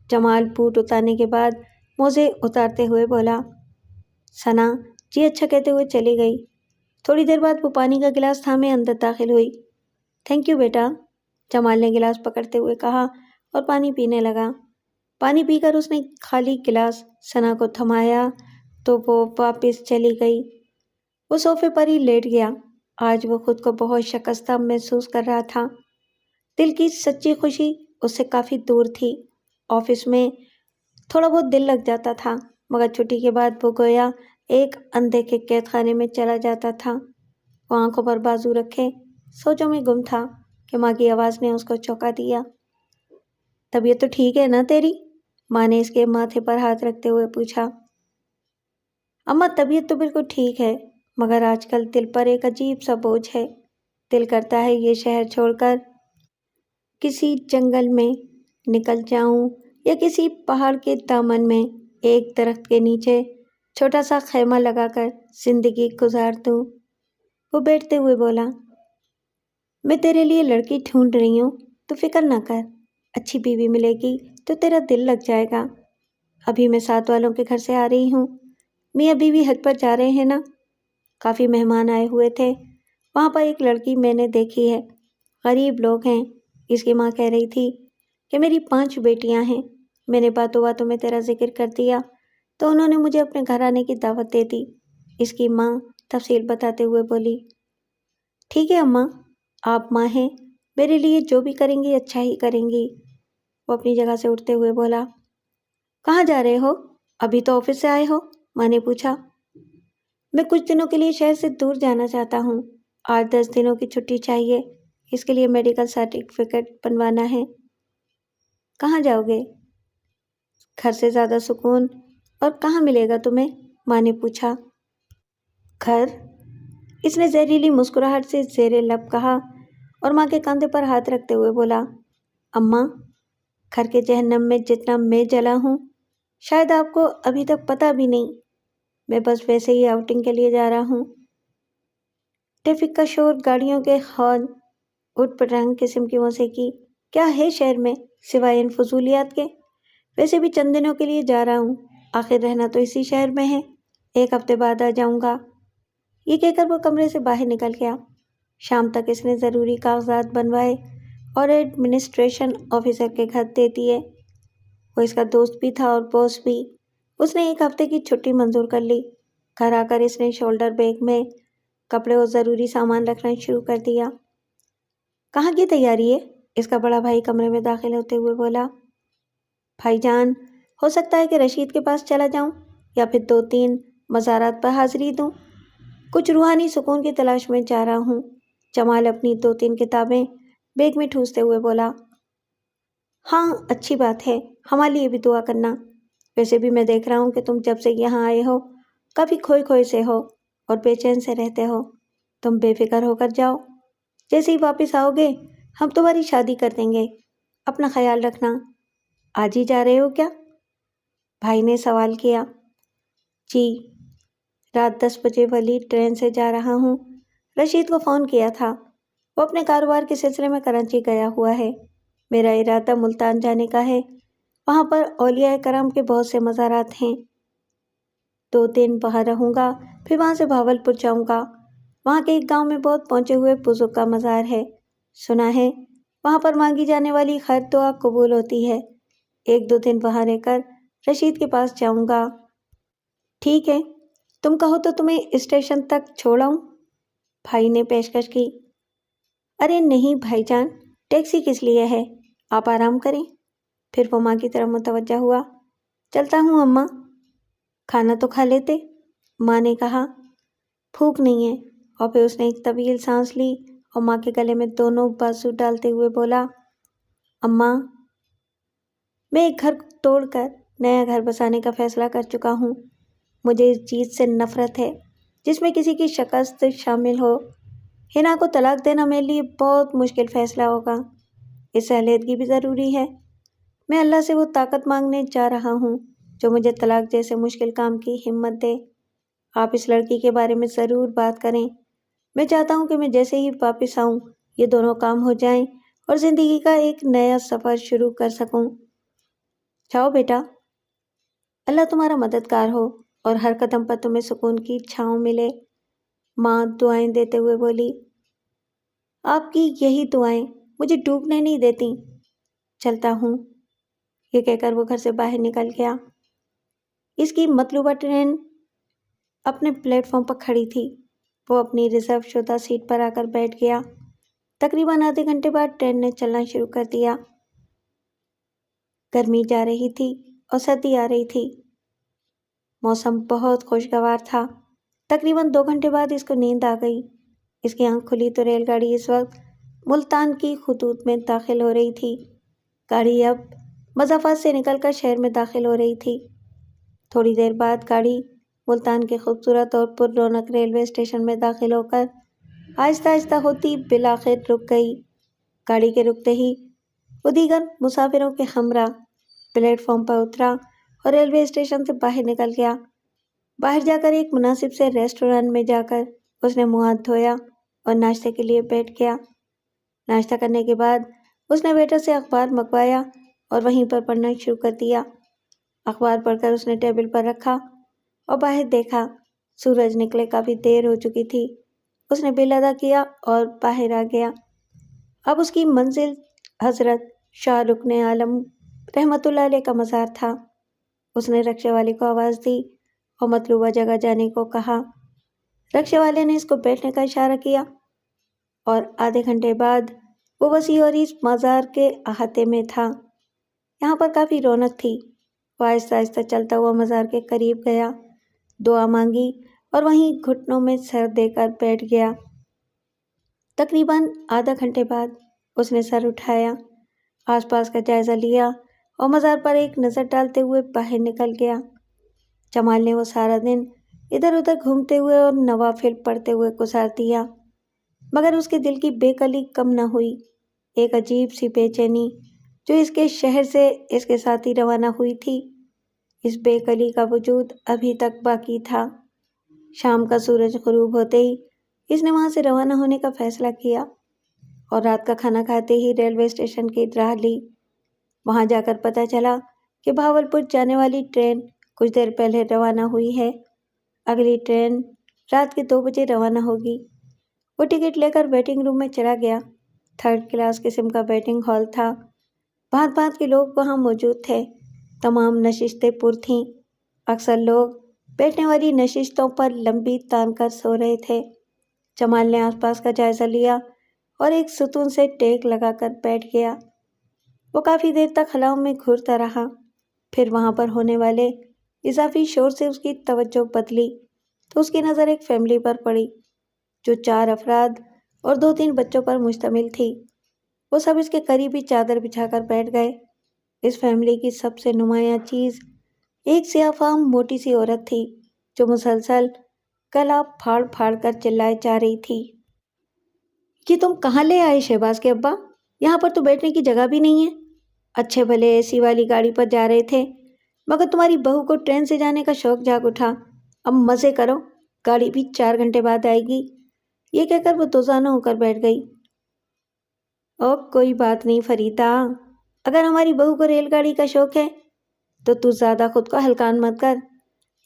S1: جمال بوٹ اتارنے کے بعد موزے اتارتے ہوئے بولا۔ ثنا جی اچھا کہتے ہوئے چلی گئی۔ تھوڑی دیر بعد وہ پانی کا گلاس تھامے اندر داخل ہوئی۔ تھینک یو بیٹا، جمال نے گلاس پکڑتے ہوئے کہا اور پانی پینے لگا۔ پانی پی کر اس نے خالی گلاس ثنا کو تھمایا تو وہ واپس چلی گئی۔ وہ صوفے پر ہی لیٹ گیا۔ آج وہ خود کو بہت شکستہ محسوس کر رہا تھا۔ دل کی سچی خوشی اس سے کافی دور تھی۔ آفس میں تھوڑا بہت دل لگ جاتا تھا، مگر چھٹی کے بعد وہ گویا ایک اندھے کے قید خانے میں چلا جاتا تھا۔ وہ آنکھوں پر بازو رکھے سوچوں میں گم تھا کہ ماں کی آواز نے اس کو چونکا دیا۔ طبیعت تو ٹھیک ہے نا تیری؟ ماں نے اس کے ماتھے پر ہاتھ رکھتے ہوئے پوچھا۔ اماں طبیعت تو بالکل ٹھیک ہے، مگر آج کل دل پر ایک عجیب سا بوجھ ہے۔ دل کرتا ہے یہ شہر چھوڑ کر کسی جنگل میں نکل جاؤں یا کسی پہاڑ کے دامن میں ایک درخت کے نیچے چھوٹا سا خیمہ لگا کر زندگی گزار دوں۔ وہ بیٹھتے ہوئے بولا۔ میں تیرے لیے لڑکی ڈھونڈ رہی ہوں، تو فکر نہ کر، اچھی بیوی ملے گی تو تیرا دل لگ جائے گا۔ ابھی میں ساتھ والوں کے گھر سے آ رہی ہوں، میاں بیوی حج پر جا رہے ہیں نا، کافی مہمان آئے ہوئے تھے، وہاں پر ایک لڑکی میں نے دیکھی ہے، غریب لوگ ہیں۔ اس کی ماں کہہ رہی تھی کہ میری 5 بیٹیاں ہیں، میں نے باتوں باتوں میں تیرا ذکر کر دیا تو انہوں نے مجھے اپنے گھر آنے کی دعوت دے دی۔ اس کی ماں تفصیل بتاتے ہوئے بولی۔ ٹھیک ہے اماں، آپ ماں ہیں، میرے لیے جو بھی کریں گی اچھا ہی کریں گی۔ وہ اپنی جگہ سے اٹھتے ہوئے بولا۔ کہاں جا رہے ہو؟ ابھی تو آفس سے آئے ہو؟ ماں نے پوچھا۔ میں کچھ دنوں کے لیے شہر سے دور جانا چاہتا ہوں، 8-10 دنوں کی چھٹی چاہیے، اس کے لیے میڈیکل سرٹیفکیٹ بنوانا ہے۔ کہاں جاؤ گے؟ گھر سے زیادہ سکون اور کہاں ملے گا تمہیں؟ ماں نے پوچھا۔ گھر؟ اس نے زہریلی مسکراہٹ سے زیر لب کہا اور ماں کے کاندھے پر ہاتھ رکھتے ہوئے بولا۔ اماں، گھر کے جہنم میں جتنا میں جلا ہوں شاید آپ کو ابھی تک پتہ بھی نہیں، میں بس ویسے ہی آؤٹنگ کے لیے جا رہا ہوں۔ ٹریفک کا شور، گاڑیوں کے ہارن، اٹھ پٹانگ قسم کی موسیقی، کیا ہے شہر میں سوائے ان فضولیات کے؟ ویسے بھی چند دنوں کے لیے جا رہا ہوں، آخر رہنا تو اسی شہر میں ہے، 1 ہفتے بعد آ جاؤں گا۔ یہ کہہ کر وہ کمرے سے باہر نکل گیا۔ شام تک اس نے ضروری کاغذات بنوائے اور ایڈمنسٹریشن آفیسر کے گھر دے دیے۔ وہ اس کا دوست بھی تھا اور باس بھی۔ اس نے 1 ہفتے کی چھٹی منظور کر لی۔ گھر آ کر اس نے شولڈر بیگ میں کپڑے اور ضروری سامان رکھنا شروع کر دیا۔ کہاں کی تیاری ہے؟ اس کا بڑا بھائی کمرے میں داخل ہوتے ہوئے بولا۔ بھائی جان، ہو سکتا ہے کہ رشید کے پاس چلا جاؤں یا پھر 2-3 مزارات پر حاضری دوں، کچھ روحانی سکون کی تلاش میں جا رہا ہوں۔ جمال اپنی 2-3 کتابیں بیگ میں ٹھوستے ہوئے بولا۔ ہاں اچھی بات ہے، ہمارے لیے بھی دعا کرنا۔ ویسے بھی میں دیکھ رہا ہوں کہ تم جب سے یہاں آئے ہو کافی کھوئے کھوئے سے ہو اور بے چین سے رہتے ہو۔ تم بے فکر ہو کر جاؤ، جیسے ہی واپس آؤ گے ہم تمہاری شادی کر دیں گے، اپنا خیال رکھنا۔ آج ہی جا رہے ہو کیا؟ بھائی نے سوال کیا۔ جی، رات 10 بجے والی ٹرین سے جا رہا ہوں، رشید کو فون کیا تھا، وہ اپنے کاروبار کے سلسلے میں کراچی گیا ہوا ہے، میرا ارادہ ملتان جانے کا ہے، وہاں پر اولیاء کرام کے بہت سے مزارات ہیں، 2 دن وہاں رہوں گا، پھر وہاں سے بھاولپور جاؤں گا، وہاں کے ایک گاؤں میں بہت پہنچے ہوئے بزرگ کا مزار ہے، سنا ہے وہاں پر مانگی جانے والی ہر دعا قبول ہوتی ہے، 1-2 دن وہاں رہ کر رشید کے پاس جاؤں گا۔ ٹھیک ہے، تم کہو تو تمہیں اسٹیشن تک چھوڑاؤں؟ بھائی نے پیشکش کی۔ ارے نہیں بھائی جان، ٹیکسی کس لیے ہے، آپ آرام کریں۔ پھر وہ ماں کی طرف متوجہ ہوا۔ چلتا ہوں اماں، کھانا تو کھا لیتے، ماں نے کہا۔ بھوک نہیں ہے، اور پھر اس نے ایک طویل سانس لی اور ماں کے گلے میں دونوں بازو ڈالتے ہوئے بولا۔ اماں، میں ایک گھر توڑ کر نیا گھر بسانے کا فیصلہ کر چکا ہوں۔ مجھے اس چیز سے نفرت ہے جس میں کسی کی شکست شامل ہو۔ حنا کو طلاق دینا میرے لیے بہت مشکل فیصلہ ہوگا۔ اس سے علیحدگی بھی ضروری ہے۔ میں اللہ سے وہ طاقت مانگنے جا رہا ہوں جو مجھے طلاق جیسے مشکل کام کی ہمت دے۔ آپ اس لڑکی کے بارے میں ضرور بات کریں۔ میں چاہتا ہوں کہ میں جیسے ہی واپس آؤں یہ دونوں کام ہو جائیں اور زندگی کا ایک نیا سفر شروع کر سکوں۔ جاؤ بیٹا، اللہ تمہارا مددگار ہو اور ہر قدم پر تمہیں سکون کی چھاؤں ملے، ماں دعائیں دیتے ہوئے بولی۔ آپ کی یہی دعائیں مجھے ڈوبنے نہیں دیتی۔ چلتا ہوں، یہ کہہ کر وہ گھر سے باہر نکل گیا۔ اس کی مطلوبہ ٹرین اپنے پلیٹ فارم پر کھڑی تھی۔ وہ اپنی ریزرو شدہ سیٹ پر آ کر بیٹھ گیا۔ تقریباً آدھے گھنٹے بعد ٹرین نے چلنا شروع کر دیا۔ گرمی جا رہی تھی اور سردی آ رہی تھی۔ موسم بہت خوشگوار تھا۔ تقریباً 2 گھنٹے بعد اس کو نیند آ گئی۔ اس کی آنکھ کھلی تو ریل گاڑی اس وقت ملتان کی خطوط میں داخل ہو رہی تھی۔ گاڑی اب مضافات سے نکل کر شہر میں داخل ہو رہی تھی۔ تھوڑی دیر بعد گاڑی ملتان کے خوبصورت اور پر رونق ریلوے اسٹیشن میں داخل ہو کر آہستہ آہستہ ہوتی بالآخر رک گئی۔ گاڑی کے رکتے ہی وہ دیگر مسافروں کے ہمراہ پلیٹ فارم پر اترا اور ریلوے اسٹیشن سے باہر نکل گیا۔ باہر جا کر ایک مناسب سے ریسٹورانٹ میں جا کر اس نے منہ ہاتھ دھویا اور ناشتے کے لیے بیٹھ گیا۔ ناشتہ کرنے کے بعد اس نے ویٹر سے اخبار منگوایا اور وہیں پر پڑھنا شروع کر دیا۔ اخبار پڑھ کر اس نے ٹیبل پر رکھا اور باہر دیکھا۔ سورج نکلے کافی دیر ہو چکی تھی۔ اس نے بل ادا کیا اور باہر آ گیا۔ اب اس کی منزل حضرت شاہ رکن عالم رحمۃ اللہ علیہ کا مزار تھا۔ اس نے رکشے والے کو آواز دی اور مطلوبہ جگہ جانے کو کہا۔ رکشے والے نے اس کو بیٹھنے کا اشارہ کیا اور آدھے گھنٹے بعد وہ وسیع اور اس مزار کے احاطے میں تھا۔ یہاں پر کافی رونق تھی۔ وہ آہستہ آہستہ چلتا ہوا مزار کے قریب گیا، دعا مانگی اور وہیں گھٹنوں میں سر دے کر بیٹھ گیا۔ تقریباً آدھا گھنٹے بعد اس نے سر اٹھایا، آس پاس کا جائزہ لیا اور مزار پر ایک نظر ڈالتے ہوئے باہر نکل گیا۔ جمال نے وہ سارا دن ادھر ادھر گھومتے ہوئے اور نوافل پڑھتے ہوئے گزار دیا، مگر اس کے دل کی بے کلی کم نہ ہوئی۔ ایک عجیب سی بے چینی جو اس کے شہر سے اس کے ساتھ ہی روانہ ہوئی تھی، اس بے کلی کا وجود ابھی تک باقی تھا۔ شام کا سورج غروب ہوتے ہی اس نے وہاں سے روانہ ہونے کا فیصلہ کیا اور رات کا کھانا کھاتے ہی ریلوے اسٹیشن کی راہ لی۔ وہاں جا کر پتہ چلا کہ بہاولپور جانے والی ٹرین کچھ دیر پہلے روانہ ہوئی ہے۔ اگلی ٹرین رات کے 2 بجے روانہ ہوگی۔ وہ ٹکٹ لے کر ویٹنگ روم میں چلا گیا۔ 3rd کلاس قسم کا ویٹنگ ہال تھا۔ بھانت بھانت کے لوگ وہاں موجود تھے۔ تمام نشستیں پر تھیں۔ اکثر لوگ بیٹھنے والی نشستوں پر لمبی تان کر سو رہے تھے۔ جمال نے آس پاس کا جائزہ لیا اور ایک ستون سے ٹیک لگا کر بیٹھ گیا۔ وہ کافی دیر تک خلاؤں میں گھورتا رہا، پھر وہاں پر ہونے والے اضافی شور سے اس کی توجہ بدلی تو اس کی نظر ایک فیملی پر پڑی جو 4 افراد اور 2-3 بچوں پر مشتمل تھی۔ وہ سب اس کے قریب ہی چادر بچھا کر بیٹھ گئے۔ اس فیملی کی سب سے نمایاں چیز ایک سیاہ فام موٹی سی عورت تھی جو مسلسل گلا پھاڑ پھاڑ کر چلائے جا رہی تھی۔ یہ تم کہاں لے آئے شہباز کے ابا؟ یہاں پر تو بیٹھنے کی جگہ بھی نہیں ہے۔ اچھے بھلے اے سی والی گاڑی پر جا رہے تھے، مگر تمہاری بہو کو ٹرین سے جانے کا شوق جاگ اٹھا۔ اب مزے کرو، گاڑی بھی 4 گھنٹے بعد آئے گی۔ یہ کہہ کر وہ دوزانہ ہو کر بیٹھ گئی۔ او کوئی بات نہیں فریدہ، اگر ہماری بہو کو ریل گاڑی کا شوق ہے تو زیادہ خود کو ہلکان مت کر۔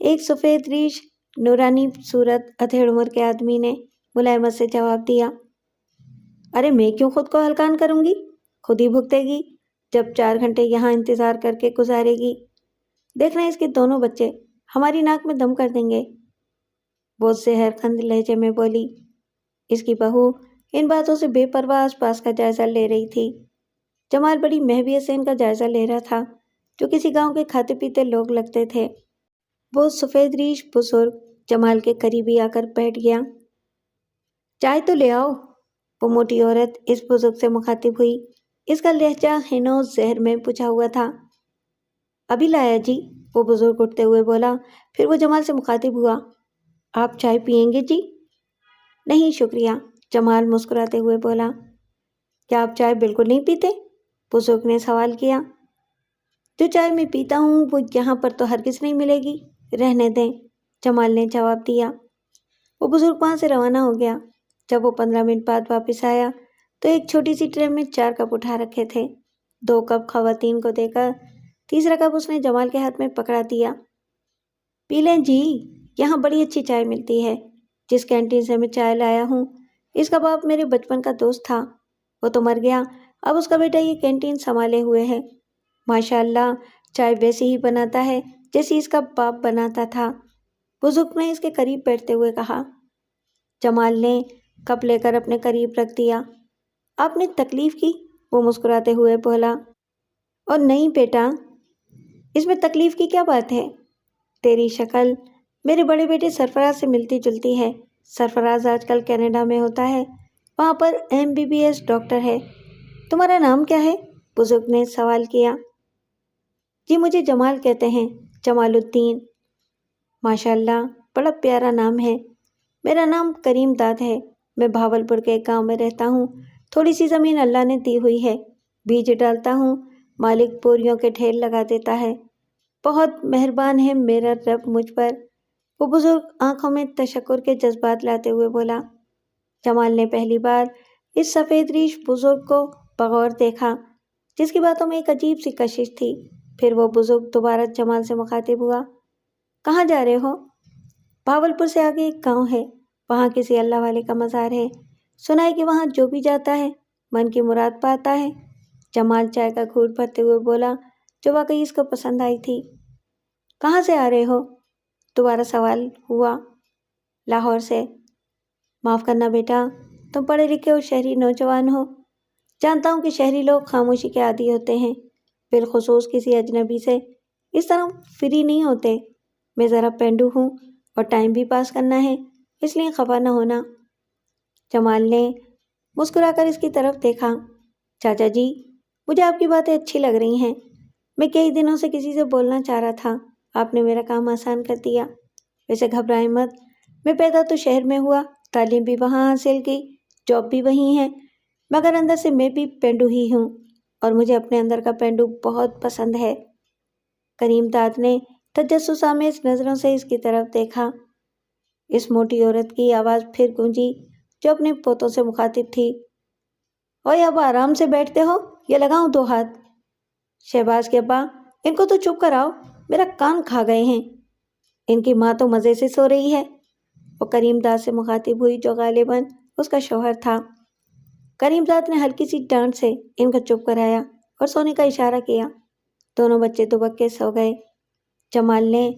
S1: ایک سفید ریش نورانی صورت ادھیڑ عمر کے آدمی نے ملائمت سے جواب دیا۔ ارے میں کیوں خود کو ہلکان کروں گی؟ خود ہی بھگتے گی جب 4 گھنٹے یہاں انتظار کر کے گزارے گی۔ دیکھنا اس کے دونوں بچے ہماری ناک میں دم کر دیں گے، وہ زہر خند لہجے میں بولی۔ اس کی بہو ان باتوں سے بے پرواہ آس پاس کا جائزہ لے رہی تھی۔ جمال بڑی محویت سے ان کا جائزہ لے رہا تھا، جو کسی گاؤں کے کھاتے پیتے لوگ لگتے تھے۔ وہ سفید ریش بزرگ جمال کے قریبی آ کر بیٹھ گیا۔ چائے تو لے آؤ، وہ موٹی عورت اس بزرگ سے مخاطب ہوئی۔ اس کا لہجہ ہنو زہر میں بجھا ہوا تھا۔ ابھی لایا جی، وہ بزرگ اٹھتے ہوئے بولا۔ پھر وہ جمال سے مخاطب ہوا، آپ چائے پئیں گے جی؟ نہیں شکریہ، جمال مسکراتے ہوئے بولا۔ کیا آپ چائے بالکل نہیں پیتے؟ بزرگ نے سوال کیا۔ جو چائے میں پیتا ہوں وہ یہاں پر تو ہرگز نہیں ملے گی، رہنے دیں، جمال نے جواب دیا۔ وہ بزرگ وہاں سے روانہ ہو گیا۔ جب وہ 15 منٹ بعد واپس آیا تو ایک چھوٹی سی ٹرے میں 4 کپ اٹھا رکھے تھے۔ 2 کپ خواتین کو دے کر تیسرا کپ اس نے جمال کے ہاتھ میں پکڑا دیا۔ پی لیں جی، یہاں بڑی اچھی چائے ملتی ہے، جس کینٹین سے میں چائے لایا ہوں اس کا باپ میرے بچپن کا دوست تھا، وہ تو مر گیا، اب اس کا بیٹا یہ کینٹین سنبھالے ہوئے ہے۔ ماشاءاللہ چائے ویسی ہی بناتا ہے جیسی اس کا باپ بناتا تھا، بزرگ نے اس کے قریب بیٹھتے ہوئے کہا۔ جمال نے کپ لے کر اپنے قریب رکھ دیا۔ آپ نے تکلیف کی؟ وہ مسکراتے ہوئے بولا۔ اور نہیں بیٹا، اس میں تکلیف کی کیا بات ہے؟ تیری شکل میرے بڑے بیٹے سرفراز سے ملتی جلتی ہے۔ سرفراز آج کل کینیڈا میں ہوتا ہے، وہاں پر MBBS ڈاکٹر ہے۔ تمہارا نام کیا ہے؟ بزرگ نے سوال کیا۔ جی مجھے جمال کہتے ہیں، جمال الدین۔ ماشاءاللہ بڑا پیارا نام ہے۔ میرا نام کریم داد ہے، میں بھاولپور کے ایک گاؤں میں رہتا ہوں، تھوڑی سی زمین اللہ نے دی ہوئی ہے، بیج ڈالتا ہوں، مالک بوریوں کے ڈھیر لگا دیتا ہے، بہت مہربان ہے میرا رب مجھ پر، وہ بزرگ آنکھوں میں تشکر کے جذبات لاتے ہوئے بولا۔ جمال نے پہلی بار اس سفید ریش بزرگ کو بغور دیکھا، جس کی باتوں میں ایک عجیب سی کشش تھی۔ پھر وہ بزرگ دوبارہ جمال سے مخاطب ہوا۔ کہاں جا رہے ہو؟ بھاولپور سے آگے ایک گاؤں ہے، وہاں کسی اللہ والے کا مزار ہے، سنا ہے کہ وہاں جو بھی جاتا ہے من کی مراد پاتا ہے۔ جمال چائے کا گھونٹ بھرتے ہوئے بولا، جو واقعی اس کو پسند آئی تھی۔ کہاں سے آ رہے ہو؟ دوبارہ سوال ہوا۔ لاہور سے۔ معاف کرنا بیٹا، تم پڑھے لکھے اور شہری نوجوان ہو، جانتا ہوں کہ شہری لوگ خاموشی کے عادی ہوتے ہیں، بالخصوص کسی اجنبی سے اس طرح فری نہیں ہوتے۔ میں ذرا پینڈو ہوں اور ٹائم بھی پاس کرنا ہے، اس لیے خفا نہ ہونا۔ جمال نے مسکرا کر اس کی طرف دیکھا۔ چاچا جی، مجھے آپ کی باتیں اچھی لگ رہی ہیں، میں کئی دنوں سے کسی سے بولنا چاہ رہا تھا، آپ نے میرا کام آسان کر دیا۔ ویسے گھبرائیں مت، میں پیدا تو شہر میں ہوا، تعلیم بھی وہاں حاصل کی، جاب بھی وہیں ہے، مگر اندر سے میں بھی پینڈو ہی ہوں، اور مجھے اپنے اندر کا پینڈو بہت پسند ہے۔ کریم داد نے تجسس آمیز نظروں سے اس کی طرف دیکھا۔ اس موٹی عورت کی آواز پھر گونجی، جو اپنے پوتوں سے مخاطب تھی۔ اوے اب آرام سے بیٹھتے ہو یا لگاؤں 2 ہاتھ؟ شہباز کے ابا، ان کو تو چپ کراؤ، میرا کان کھا گئے ہیں، ان کی ماں تو مزے سے سو رہی ہے، وہ کریم داد سے مخاطب ہوئی، جو غالباً اس کا شوہر تھا۔ کریم داد نے ہلکی سی ڈانٹ سے ان کو چپ کرایا اور سونے کا اشارہ کیا۔ دونوں بچے دبک سو گئے۔ جمال نے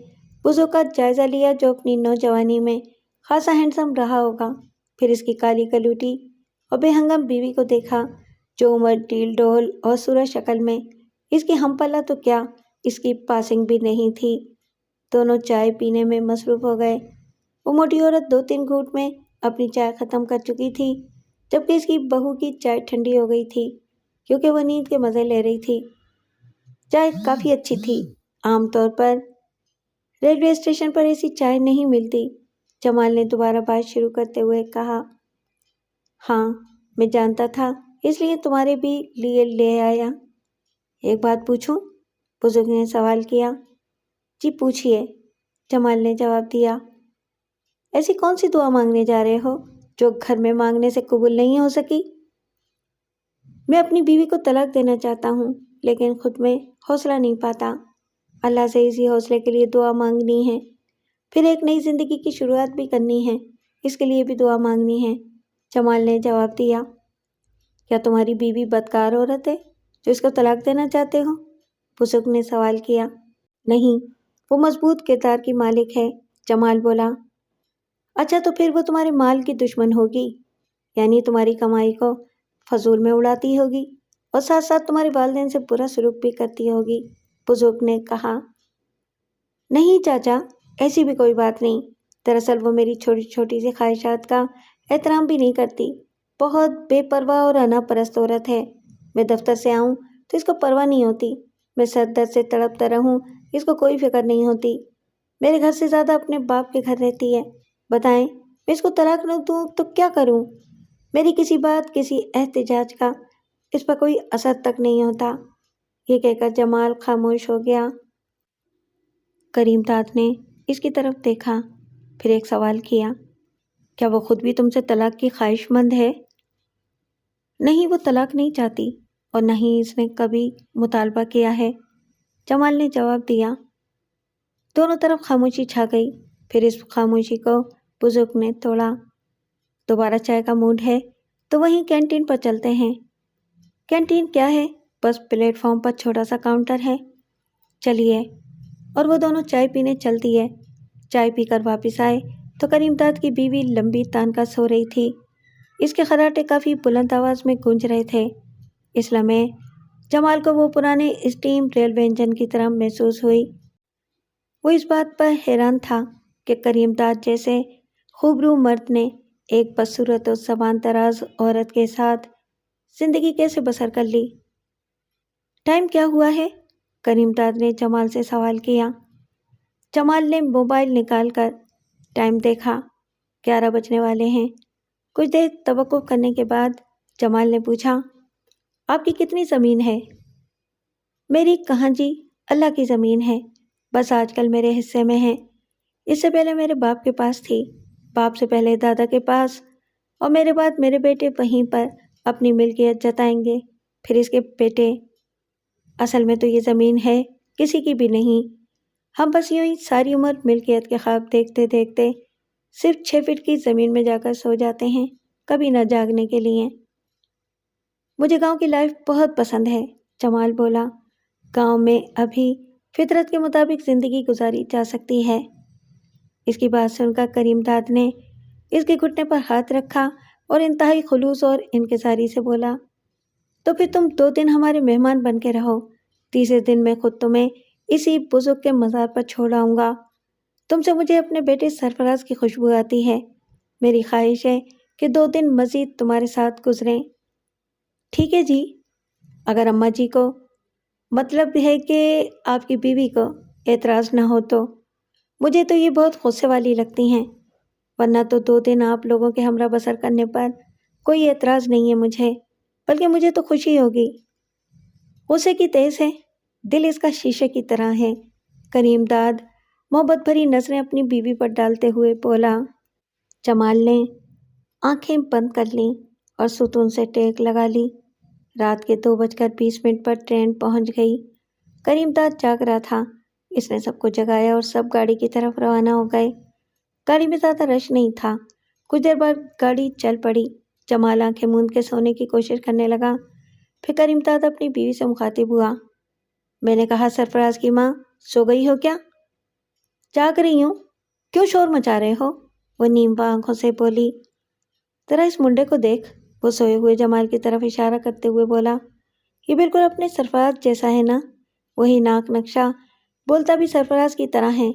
S1: بزرگ کا جائزہ لیا، جو اپنی نوجوانی میں خاصا ہینڈسم رہا ہوگا، پھر اس کی کالی کلوٹی اور بے ہنگم بیوی کو دیکھا، جو عمر ڈیل ڈول اور سورج شکل میں اس کی ہم پلہ تو کیا اس کی پاسنگ بھی نہیں تھی۔ دونوں چائے پینے میں مصروف ہو گئے۔ وہ موٹی عورت 2-3 گھونٹ میں اپنی چائے ختم کر چکی تھی، جبکہ اس کی بہو کی چائے ٹھنڈی ہو گئی تھی، کیونکہ وہ نیند کے مزے لے رہی تھی۔ چائے کافی اچھی تھی، عام طور پر ریلوے اسٹیشن پر ایسی چائے نہیں ملتی۔ جمال نے دوبارہ بات شروع کرتے ہوئے کہا۔ ہاں میں جانتا تھا، اس لیے تمہارے بھی لیے لے آیا۔ ایک بات پوچھوں؟ بزرگ نے سوال کیا۔ جی پوچھئے، جمال نے جواب دیا۔ ایسی کون سی دعا مانگنے جا رہے ہو جو گھر میں مانگنے سے قبول نہیں ہو سکی؟ میں اپنی بیوی کو طلاق دینا چاہتا ہوں، لیکن خود میں حوصلہ نہیں پاتا، اللہ سے اسی حوصلے کے لیے دعا مانگنی ہے، پھر ایک نئی زندگی کی شروعات بھی کرنی ہے، اس کے لیے بھی دعا مانگنی ہے، جمال نے جواب دیا۔ کیا تمہاری بیوی بدکار عورت ہے جو اس کو طلاق دینا چاہتے ہو؟ بزرگ نے سوال کیا۔ نہیں، وہ مضبوط کردار کی مالک ہے، جمال بولا۔ اچھا تو پھر وہ تمہارے مال کی دشمن ہوگی، یعنی تمہاری کمائی کو فضول میں اڑاتی ہوگی اور ساتھ ساتھ تمہارے والدین سے برا سلوک بھی کرتی ہوگی، بزرگ نے کہا۔ نہیں چاچا، ایسی بھی کوئی بات نہیں، دراصل وہ میری چھوٹی چھوٹی سی خواہشات کا احترام بھی نہیں کرتی، بہت بے پرواہ اور انا پرست عورت ہے، میں دفتر سے آؤں تو اس کو پرواہ نہیں ہوتی، میں سر درد سے تڑپتا رہوں، اس کو کوئی فکر نہیں ہوتی۔ میرے گھر سے زیادہ اپنے باپ کے گھر رہتی ہے۔ بتائیں، میں اس کو طلاق نہ دوں تو کیا کروں؟ میری کسی بات، کسی احتجاج کا اس پر کوئی اثر تک نہیں ہوتا۔ یہ کہہ کر جمال خاموش ہو گیا۔ کریم داد نے اس کی طرف دیکھا، پھر ایک سوال کیا، کیا وہ خود بھی تم سے طلاق کی خواہش مند ہے؟ نہیں، وہ طلاق نہیں چاہتی اور نہ ہی اس نے کبھی مطالبہ کیا ہے، جمال نے جواب دیا۔ دونوں طرف خاموشی چھا گئی، پھر اس خاموشی کو بزرگ نے توڑا۔ دوبارہ چائے کا موڈ ہے تو وہیں کینٹین پر چلتے ہیں۔ کینٹین کیا ہے، بس پلیٹ فارم پر چھوٹا سا کاؤنٹر ہے۔ چلیے۔ اور وہ دونوں چائے پینے چل دیے۔ چائے پی کر واپس آئے تو کریم داد کی بیوی لمبی تان کا سو رہی تھی۔ اس کے خراٹے کافی بلند آواز میں گونج رہے تھے۔ اس لمحے جمال کو وہ پرانے اسٹیم ریلوے انجن کی طرح محسوس ہوئی۔ وہ اس بات پر حیران تھا کہ کریم داد جیسے خوبرو مرد نے ایک بدصورت و زبان دراز عورت کے ساتھ زندگی کیسے بسر کر لی۔ ٹائم کیا ہوا ہے؟ کریم داد نے جمال سے سوال کیا۔ جمال نے موبائل نکال کر ٹائم دیکھا، 11 بجنے والے ہیں۔ کچھ دیر توقف کرنے کے بعد جمال نے پوچھا، آپ کی کتنی زمین ہے؟ میری کہاں جی، اللہ کی زمین ہے، بس آج کل میرے حصے میں ہے۔ اس سے پہلے میرے باپ کے پاس تھی، باپ سے پہلے دادا کے پاس، اور میرے بعد میرے بیٹے وہیں پر اپنی ملکیت جتائیں گے، پھر اس کے بیٹے۔ اصل میں تو یہ زمین ہے کسی کی بھی نہیں، ہم بس یوں ہی ساری عمر ملکیت کے خواب دیکھتے دیکھتے صرف 6 فٹ کی زمین میں جا کر سو جاتے ہیں، کبھی نہ جاگنے کے لیے۔ مجھے گاؤں کی لائف بہت پسند ہے، جمال بولا۔ گاؤں میں ابھی فطرت کے مطابق زندگی گزاری جا سکتی ہے۔ اس کی بات سن کر کریم داد نے اس کے گھٹنے پر ہاتھ رکھا اور انتہائی خلوص اور انکساری سے بولا، تو پھر تم 2 دن ہمارے مہمان بن کے رہو، تیسرے دن میں خود تمہیں اسی بزرگ کے مزار پر چھوڑ آؤں گا۔ تم سے مجھے اپنے بیٹے سرفراز کی خوشبو آتی ہے، میری خواہش ہے کہ 2 دن مزید تمہارے ساتھ گزریں۔ ٹھیک ہے جی، اگر اماں جی کو، مطلب ہے کہ آپ کی بیوی کو اعتراض نہ ہو تو۔ مجھے تو یہ بہت غصے والی لگتی ہیں، ورنہ تو 2 دن آپ لوگوں کے ہمراہ بسر کرنے پر کوئی اعتراض نہیں ہے مجھے، بلکہ مجھے تو خوشی ہوگی۔ غصے کی تیز ہے، دل اس کا شیشے کی طرح ہے، کریم داد محبت بھری نظریں اپنی بیوی پر ڈالتے ہوئے بولا۔ جمال نے آنکھیں بند کر لیں اور ستون سے ٹیک لگا لی۔ رات کے 2:20 پر ٹرین پہنچ گئی۔ کریم داد جاگ رہا تھا، اس نے سب کو جگایا اور سب گاڑی کی طرف روانہ ہو گئے۔ گاڑی میں زیادہ رش نہیں تھا، کچھ دیر بعد گاڑی چل پڑی۔ جمال آنکھیں موند کے سونے کی کوشش کرنے لگا، پھر کریم داد اپنی بیوی سے مخاطب ہوا، میں نے کہا سرفراز کی ماں سو گئی ہو کیا؟ جاگ رہی ہوں، کیوں شور مچا رہے ہو؟ وہ نیموا آنکھوں سے بولی۔ ذرا اس منڈے کو دیکھ، وہ سوئے ہوئے جمال کی طرف اشارہ کرتے ہوئے بولا، یہ بالکل اپنے سرفراز جیسا ہے نا، وہی ناک نقشہ، بولتا بھی سرفراز کی طرح ہے۔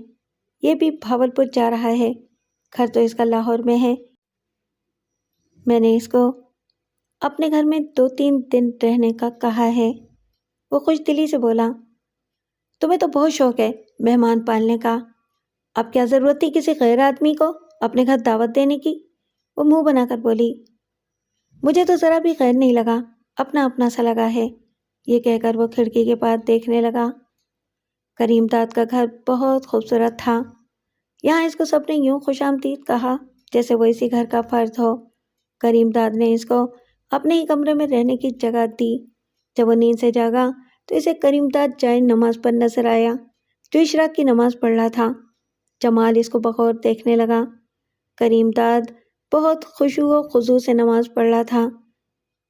S1: یہ بھی بھاولپور جا رہا ہے، گھر تو اس کا لاہور میں ہے۔ میں نے اس کو اپنے گھر میں 2-3 دن رہنے کا کہا ہے، وہ خوش دلی سے بولا۔ تمہیں تو بہت شوق ہے مہمان پالنے کا، اب کیا ضرورت تھی کسی غیر آدمی کو اپنے گھر دعوت دینے کی؟ وہ منہ بنا کر بولی۔ مجھے تو ذرا بھی غیر نہیں لگا، اپنا اپنا سا لگا ہے، یہ کہہ کر وہ کھڑکی کے پاس دیکھنے لگا۔ کریم داد کا گھر بہت خوبصورت تھا، یہاں اس کو سب نے یوں خوش آمدید کہا جیسے وہ اسی گھر کا فرد ہو۔ کریم داد نے اس کو اپنے ہی کمرے میں رہنے کی جگہ دی۔ جب وہ نیند سے جاگا تو اسے کریم داد جائے نماز پر نظر آیا، جو اشراق کی نماز پڑھ رہا تھا۔ جمال اس کو بغور دیکھنے لگا۔ کریم داد بہت خشوع و خضوع سے نماز پڑھ رہا تھا۔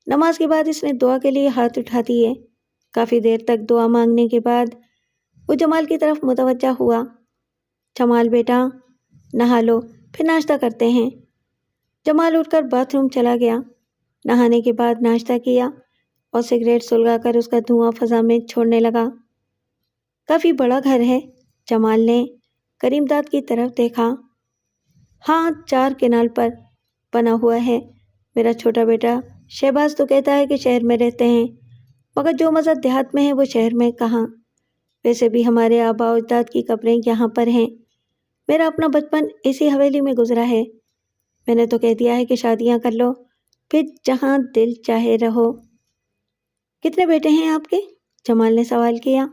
S1: نماز کے بعد اس نے دعا کے لیے ہاتھ اٹھا دیے۔ کافی دیر تک دعا مانگنے کے بعد وہ جمال کی طرف متوجہ ہوا۔ جمال بیٹا، نہا لو، پھر ناشتہ کرتے ہیں۔ جمال اٹھ کر باتھ روم چلا گیا، نہانے کے بعد ناشتہ کیا اور سگریٹ سلگا کر اس کا دھواں فضا میں چھوڑنے لگا۔ کافی بڑا گھر ہے، جمال نے کریم داد کی طرف دیکھا۔ ہاں، 4 کنال پر بنا ہوا ہے، میرا چھوٹا بیٹا شہباز تو کہتا ہے کہ شہر میں رہتے ہیں، مگر جو مزہ دیہات میں ہے وہ شہر میں کہاں۔ ویسے بھی ہمارے آباء و اجداد کی قبریں یہاں پر ہیں۔ میرا اپنا بچپن اسی حویلی میں گزرا ہے۔ میں نے تو کہہ دیا ہے کہ شادیاں کر لو، پھر جہاں دل چاہے رہو۔ کتنے بیٹے ہیں آپ کے؟ جمال نے سوال کیا۔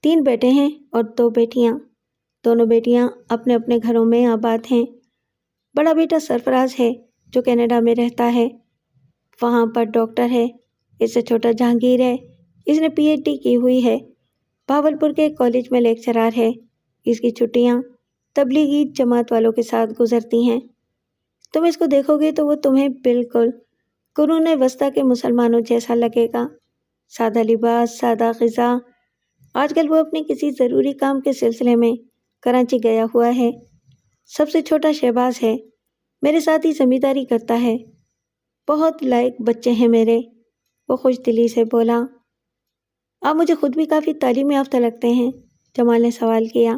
S1: 3 بیٹے ہیں اور 2 بیٹیاں۔ دونوں بیٹیاں اپنے اپنے گھروں میں آباد ہیں۔ بڑا بیٹا سرفراز ہے جو کینیڈا میں رہتا ہے، وہاں پر ڈاکٹر ہے۔ اس سے چھوٹا جہانگیر ہے، اس نے پی ایچ ڈی کی ہوئی ہے، بھاولپور کے کالج میں لیکچرار ہے۔ اس کی چھٹیاں تبلیغی جماعت والوں کے ساتھ گزرتی ہیں۔ تم اس کو دیکھو گے تو وہ تمہیں بالکل قرون وسطیٰ کے مسلمانوں جیسا لگے گا۔ سادہ لباس، سادہ غذا۔ آج کل وہ اپنے کسی ضروری کام کے سلسلے میں کراچی گیا ہوا ہے۔ سب سے چھوٹا شہباز ہے، میرے ساتھ ہی زمینداری کرتا ہے۔ بہت لائق بچے ہیں میرے، وہ خوش دلی سے بولا۔ آپ مجھے خود بھی کافی تعلیم یافتہ لگتے ہیں، جمال نے سوال کیا۔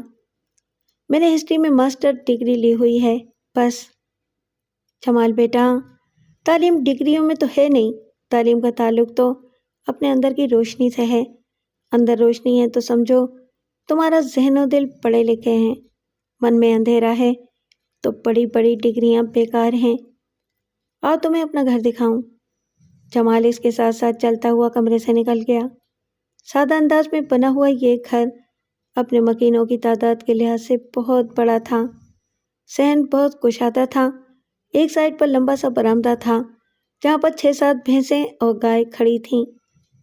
S1: میں نے ہسٹری میں ماسٹر ڈگری لی ہوئی ہے، بس۔ جمال بیٹا، تعلیم ڈگریوں میں تو ہے نہیں، تعلیم کا تعلق تو اپنے اندر کی روشنی سے ہے۔ اندر روشنی ہے تو سمجھو تمہارا ذہن و دل پڑھے لکھے ہیں، من میں اندھیرا ہے تو بڑی بڑی ڈگریاں بیکار ہیں۔ آؤ تمہیں اپنا گھر دکھاؤں۔ جمال اس کے ساتھ ساتھ چلتا ہوا کمرے سے نکل گیا۔ سادہ انداز میں بنا ہوا یہ گھر اپنے مکینوں کی تعداد کے لحاظ سے بہت بڑا تھا۔ صحن بہت کشادہ تھا۔ ایک سائڈ پر لمبا سا برآمدہ تھا جہاں پر 6-7 بھینسیں اور گائے کھڑی تھیں۔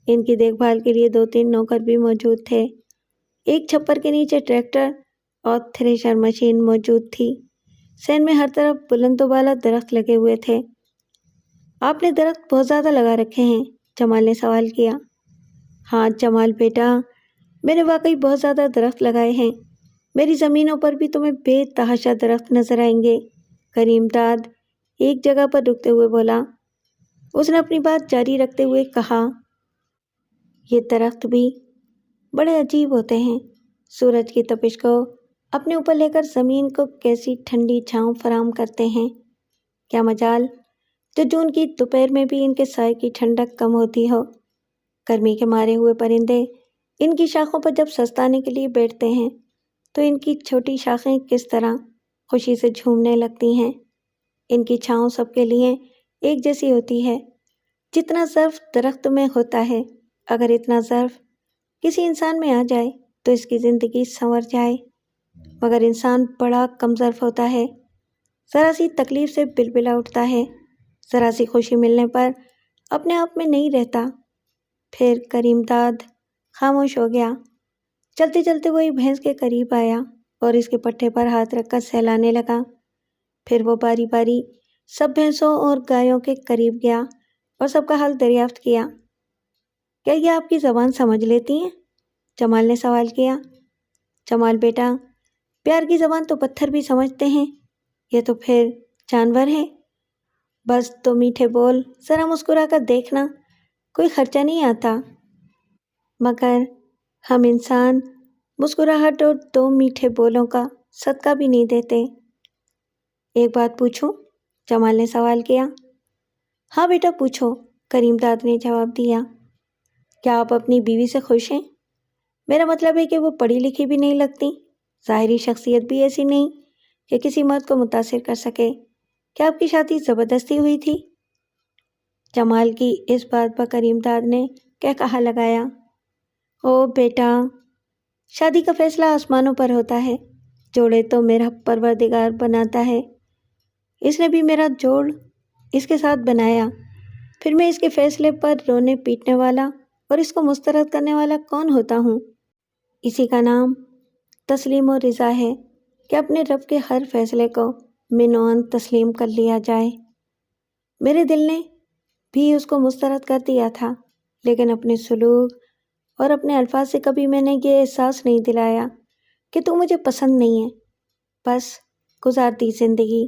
S1: ان کی دیکھ بھال کے لیے 2-3 نوکر بھی موجود تھے۔ ایک چھپر کے نیچے ٹریکٹر اور تھریشر مشین موجود تھی۔ صحن میں ہر طرف بلند و بالا درخت لگے ہوئے تھے۔ آپ نے درخت بہت زیادہ لگا رکھے ہیں؟ جمال نے سوال کیا۔ ہاں جمال بیٹا، میں نے واقعی بہت زیادہ درخت لگائے ہیں۔ میری زمینوں پر بھی تمہیں بے تحاشا درخت نظر آئیں گے، کریم داد ایک جگہ پر رکتے ہوئے بولا۔ اس نے اپنی بات جاری رکھتے ہوئے کہا، یہ درخت بھی بڑے عجیب ہوتے ہیں، سورج کی تپش کو اپنے اوپر لے کر زمین کو کیسی ٹھنڈی چھاؤں فراہم کرتے ہیں۔ کیا مجال جو جون کی دوپہر میں بھی ان کے سائے کی ٹھنڈک کم ہوتی ہو۔ گرمی کے مارے ہوئے پرندے ان کی شاخوں پر جب سستانے کے لیے بیٹھتے ہیں تو ان کی چھوٹی شاخیں کس طرح خوشی سے جھومنے لگتی ہیں۔ ان کی چھاؤں سب کے لیے ایک جیسی ہوتی ہے۔ جتنا ظرف درخت میں ہوتا ہے، اگر اتنا ظرف کسی انسان میں آ جائے تو اس کی زندگی سنور جائے، مگر انسان بڑا کم ظرف ہوتا ہے، ذرا سی تکلیف سے بلبلا اٹھتا ہے، ذرا سی خوشی ملنے پر اپنے آپ میں نہیں رہتا۔ پھر کریم داد خاموش ہو گیا۔ چلتے چلتے وہ ایک بھینس کے قریب آیا اور اس کے پٹھے پر ہاتھ رکھ کر سہلانے لگا۔ پھر وہ باری باری سب بھینسوں اور گایوں کے قریب گیا اور سب کا حال دریافت کیا۔ کیا یہ آپ کی زبان سمجھ لیتی ہیں؟ جمال نے سوال کیا۔ جمال بیٹا، پیار کی زبان تو پتھر بھی سمجھتے ہیں، یہ تو پھر جانور ہے۔ بس تو میٹھے بول، ذرا مسکرا کر دیکھنا، کوئی خرچہ نہیں آتا۔ مگر ہم انسان مسکراہٹ اور 2 میٹھے بولوں کا صدقہ بھی نہیں دیتے۔ ایک بات پوچھوں؟ جمال نے سوال کیا۔ ہاں بیٹا پوچھو، کریم داد نے جواب دیا۔ کیا آپ اپنی بیوی سے خوش ہیں؟ میرا مطلب ہے کہ وہ پڑھی لکھی بھی نہیں لگتی، ظاہری شخصیت بھی ایسی نہیں کہ کسی مرد کو متاثر کر سکے۔ کیا آپ کی شادی زبردستی ہوئی تھی؟ جمال کی اس بات پر کریم داد نے کہا لگایا۔ او بیٹا، شادی کا فیصلہ آسمانوں پر ہوتا ہے، جوڑے تو میرا پروردگار بناتا ہے۔ اس نے بھی میرا جوڑ اس کے ساتھ بنایا، پھر میں اس کے فیصلے پر رونے پیٹنے والا اور اس کو مسترد کرنے والا کون ہوتا ہوں؟ اسی کا نام تسلیم و رضا ہے کہ اپنے رب کے ہر فیصلے کو من و عن تسلیم کر لیا جائے۔ میرے دل نے بھی اس کو مسترد کر دیا تھا، لیکن اپنے سلوک اور اپنے الفاظ سے کبھی میں نے یہ احساس نہیں دلایا کہ تو مجھے پسند نہیں ہے، بس گزار دی زندگی۔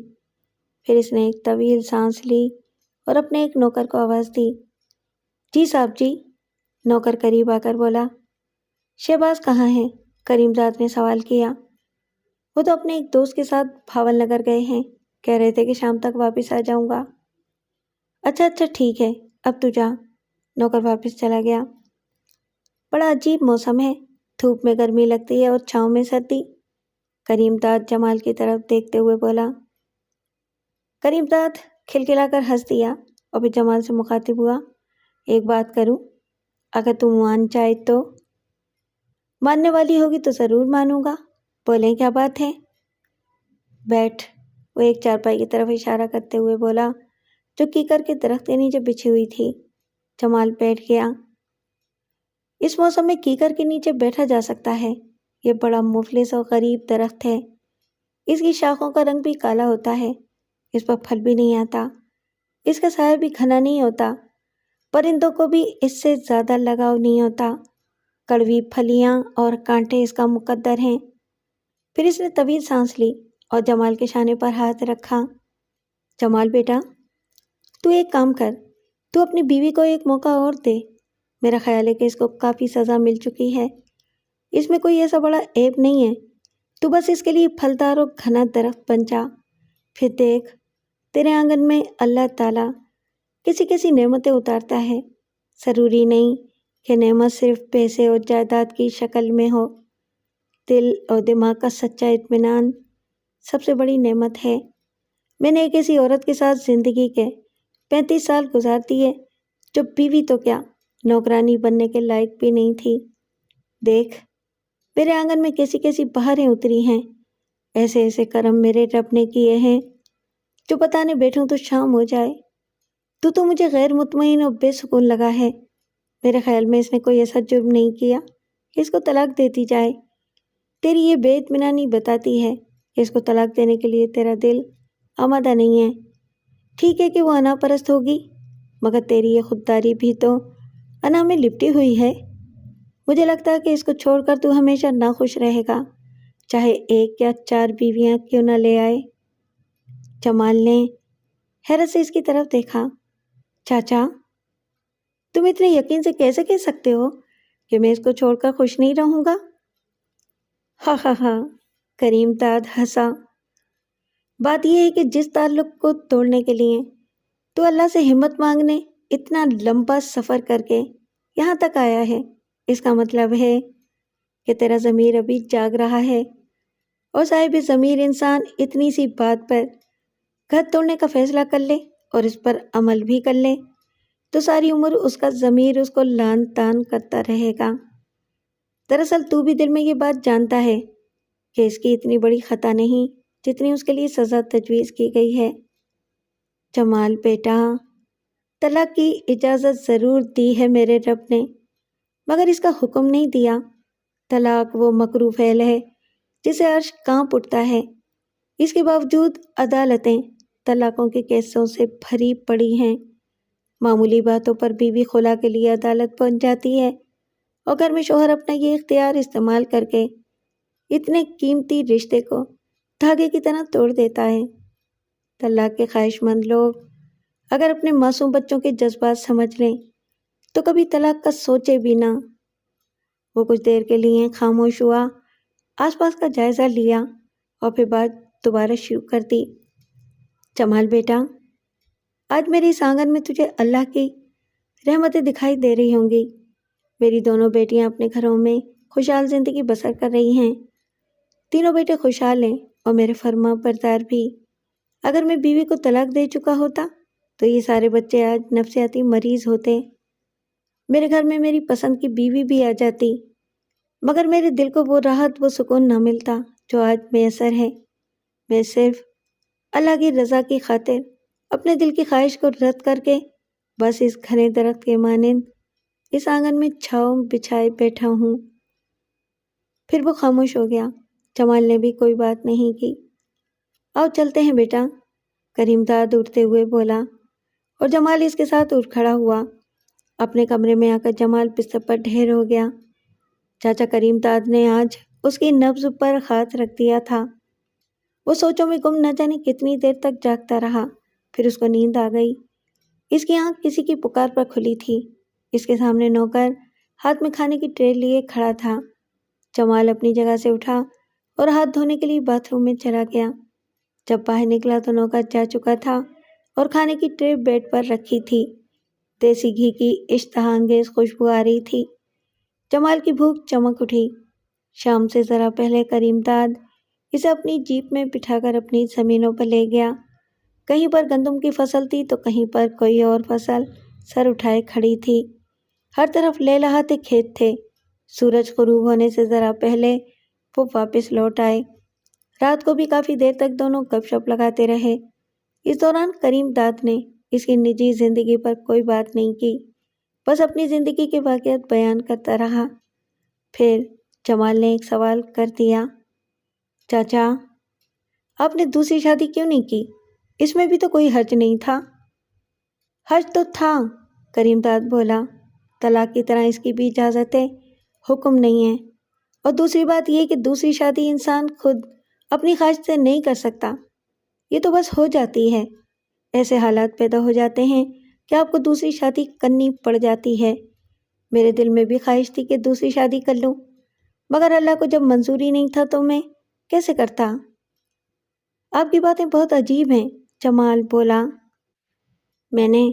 S1: پھر اس نے ایک طویل سانس لی اور اپنے ایک نوکر کو آواز دی۔ جی صاحب جی، نوکر قریب آ کر بولا۔ شہباز کہاں ہے؟ کریم داد نے سوال کیا۔ وہ تو اپنے ایک دوست کے ساتھ بھاول نگر گئے ہیں، کہہ رہے تھے کہ شام تک واپس آ جاؤں گا۔ اچھا ٹھیک ہے، اب تو جا۔ نوکر واپس چلا گیا۔ بڑا عجیب موسم ہے، دھوپ میں گرمی لگتی ہے اور چھاؤں میں سردی۔ کریم داد جمال کی طرف دیکھتے ہوئے بولا۔ کریم داد کھلکھلا کر ہنس دیا اور پھر جمال سے مخاطب ہوا، ایک بات کروں؟ اگر تم مان جائے تو؟ ماننے والی ہوگی تو ضرور مانوں گا، بولیں کیا بات ہے؟ بیٹھ، وہ ایک چارپائی کی طرف اشارہ کرتے ہوئے بولا جو کیکر کے درخت کے نیچے بچھی ہوئی تھی۔ جمال بیٹھ گیا۔ اس موسم میں کیکر کے نیچے بیٹھا جا سکتا ہے، یہ بڑا مفلس اور غریب درخت ہے۔ اس کی شاخوں کا رنگ بھی کالا ہوتا ہے، اس پر پھل بھی نہیں آتا، اس کا سایہ بھی گھنا نہیں ہوتا، پرندوں کو بھی اس سے زیادہ لگاؤ نہیں ہوتا، کڑوی پھلیاں اور کانٹے اس کا مقدر ہیں۔ پھر اس نے طویل سانس لی اور جمال کے شانے پر ہاتھ رکھا۔ جمال بیٹا، تو ایک کام کر، تو اپنی بیوی کو ایک موقع اور دے۔ میرا خیال ہے کہ اس کو کافی سزا مل چکی ہے، اس میں کوئی ایسا بڑا عیب نہیں ہے، تو بس اس کے لیے پھلدار اور گھنا درخت بن جا۔ پھر دیکھ، تیرے آنگن میں اللہ تعالیٰ کسی کسی نعمتیں اتارتا ہے، ضروری نہیں کہ نعمت صرف پیسے اور جائیداد کی شکل میں ہو۔ دل اور دماغ کا سچا اطمینان سب سے بڑی نعمت ہے۔ میں نے ایک ایسی عورت کے ساتھ زندگی کے 35 سال گزار دیے جو بیوی تو کیا، نوکرانی بننے کے لائق بھی نہیں تھی۔ دیکھ، میرے آنگن میں کیسی کیسی بہاریں اتری ہیں، ایسے ایسے کرم میرے رب نے کیے ہیں جو بتانے بیٹھوں تو شام ہو جائے۔ تو مجھے غیر مطمئن اور بے سکون لگا ہے۔ میرے خیال میں اس نے کوئی ایسا جرم نہیں کیا کہ اس کو طلاق دے دی جائے۔ تیری یہ بے اطمینانی بتاتی ہے کہ اس کو طلاق دینے کے لیے تیرا دل آمادہ نہیں ہے۔ ٹھیک ہے کہ وہ انا پرست ہوگی، مگر تیری یہ خودداری بھی تو انا میں لپٹی ہوئی ہے۔ مجھے لگتا ہے کہ اس کو چھوڑ کر تو ہمیشہ ناخوش رہے گا، چاہے 1 یا 4 بیویاں کیوں نہ لے آئے۔ جمال نے حیرت سے اس کی طرف دیکھا۔ چاچا، تم اتنے یقین سے کیسے کہہ سکتے ہو کہ میں اس کو چھوڑ کر خوش نہیں رہوں گا؟ ہاں ہاں ہاں، کریم داد ہنسا۔ بات یہ ہے کہ جس تعلق کو توڑنے کے لیے تو اللہ سے ہمت مانگنے اتنا لمبا سفر کر کے یہاں تک آیا ہے، اس کا مطلب ہے کہ تیرا ضمیر ابھی جاگ رہا ہے، اور صاحب ضمیر انسان اتنی سی بات پر گھر توڑنے کا فیصلہ کر لے اور اس پر عمل بھی کر لے تو ساری عمر اس کا ضمیر اس کو لان تان کرتا رہے گا۔ دراصل تو بھی دل میں یہ بات جانتا ہے کہ اس کی اتنی بڑی خطا نہیں جتنی اس کے لیے سزا تجویز کی گئی ہے۔ جمال بیٹا، طلاق کی اجازت ضرور دی ہے میرے رب نے، مگر اس کا حکم نہیں دیا۔ طلاق وہ مکروہ فعل ہے جسے عرش کانپ اٹھتا ہے، اس کے باوجود عدالتیں طلاقوں کے کیسوں سے بھری پڑی ہیں۔ معمولی باتوں پر بیوی خلا کے لیے عدالت پہنچ جاتی ہے اور گھر میں شوہر اپنا یہ اختیار استعمال کر کے اتنے قیمتی رشتے کو دھاگے کی طرح توڑ دیتا ہے۔ طلاق کے خواہش مند لوگ اگر اپنے معصوم بچوں کے جذبات سمجھ لیں تو کبھی طلاق کا سوچے بھی نہ۔ وہ کچھ دیر کے لیے خاموش ہوا، آس پاس کا جائزہ لیا اور پھر بات دوبارہ شروع کر دی۔ جمال بیٹا، آج میرے اس آنگن میں تجھے اللہ کی رحمتیں دکھائی دے رہی ہوں گی۔ میری دونوں بیٹیاں اپنے گھروں میں خوشحال زندگی بسر کر رہی ہیں، تینوں بیٹے خوشحال ہیں اور میرے فرما بردار بھی۔ اگر میں بیوی کو طلاق دے چکا ہوتا تو یہ سارے بچے آج نفسیاتی مریض ہوتے۔ میرے گھر میں میری پسند کی بیوی بھی آ جاتی، مگر میرے دل کو وہ راحت، وہ سکون نہ ملتا جو آج میسر ہے۔ میں صرف اللہ کی رضا کی خاطر اپنے دل کی خواہش کو رد کر کے بس اس گھنے درخت کے مانند اس آنگن میں چھاؤں بچھائے بیٹھا ہوں۔ پھر وہ خاموش ہو گیا۔ جمال نے بھی کوئی بات نہیں کی۔ آؤ چلتے ہیں بیٹا، کریم داد اٹھتے ہوئے بولا، اور جمال اس کے ساتھ اٹھ کھڑا ہوا۔ اپنے کمرے میں آ کر جمال بستر پر ڈھیر ہو گیا۔ چاچا کریم داد نے آج اس کی نبض پر ہاتھ رکھ دیا تھا۔ وہ سوچوں میں گم، نہ جانے کتنی دیر تک جاگتا رہا۔ پھر اس کو نیند آ گئی۔ اس کی آنکھ کسی کی پکار پر کھلی تھی۔ اس کے سامنے نوکر ہاتھ میں کھانے کی ٹرے لیے کھڑا تھا۔ جمال اپنی جگہ سے اٹھا اور ہاتھ دھونے کے لیے باتھ روم میں چلا گیا۔ جب باہر نکلا تو نوکر جا چکا تھا اور کھانے کی ٹرے بیڈ پر رکھی تھی۔ دیسی گھی کی اشتہا انگیز خوشبو آ رہی تھی۔ جمال کی بھوک چمک اٹھی۔ شام سے ذرا پہلے کریم داد اسے اپنی جیپ میں بٹھا کر اپنی زمینوں پر لے گیا۔ کہیں پر گندم کی فصل تھی تو کہیں پر کوئی اور فصل سر اٹھائے کھڑی تھی۔ ہر طرف لہلہاتے کھیت تھے۔ سورج غروب ہونے سے ذرا پہلے وہ واپس لوٹ آئے۔ رات کو بھی کافی دیر تک دونوں گپ شپ لگاتے رہے۔ اس دوران کریم داد نے اس کی نجی زندگی پر کوئی بات نہیں کی، بس اپنی زندگی کے واقعات بیان کرتا رہا۔ پھر جمال نے ایک سوال کر دیا، چاچا آپ نے دوسری شادی کیوں نہیں کی؟ اس میں بھی تو کوئی حرج نہیں تھا۔ حرج تو تھا، کریم داد بولا، طلاق کی طرح اس کی بھی اجازت ہے، حکم نہیں ہے۔ اور دوسری بات یہ کہ دوسری شادی انسان خود اپنی خواہش سے نہیں کر سکتا، یہ تو بس ہو جاتی ہے۔ ایسے حالات پیدا ہو جاتے ہیں کہ آپ کو دوسری شادی کرنی پڑ جاتی ہے۔ میرے دل میں بھی خواہش تھی کہ دوسری شادی کر لوں، مگر اللہ کو جب منظوری نہیں تھا تو میں کیسے کرتا؟ آپ کی باتیں بہت عجیب ہیں، جمال بولا۔ میں نے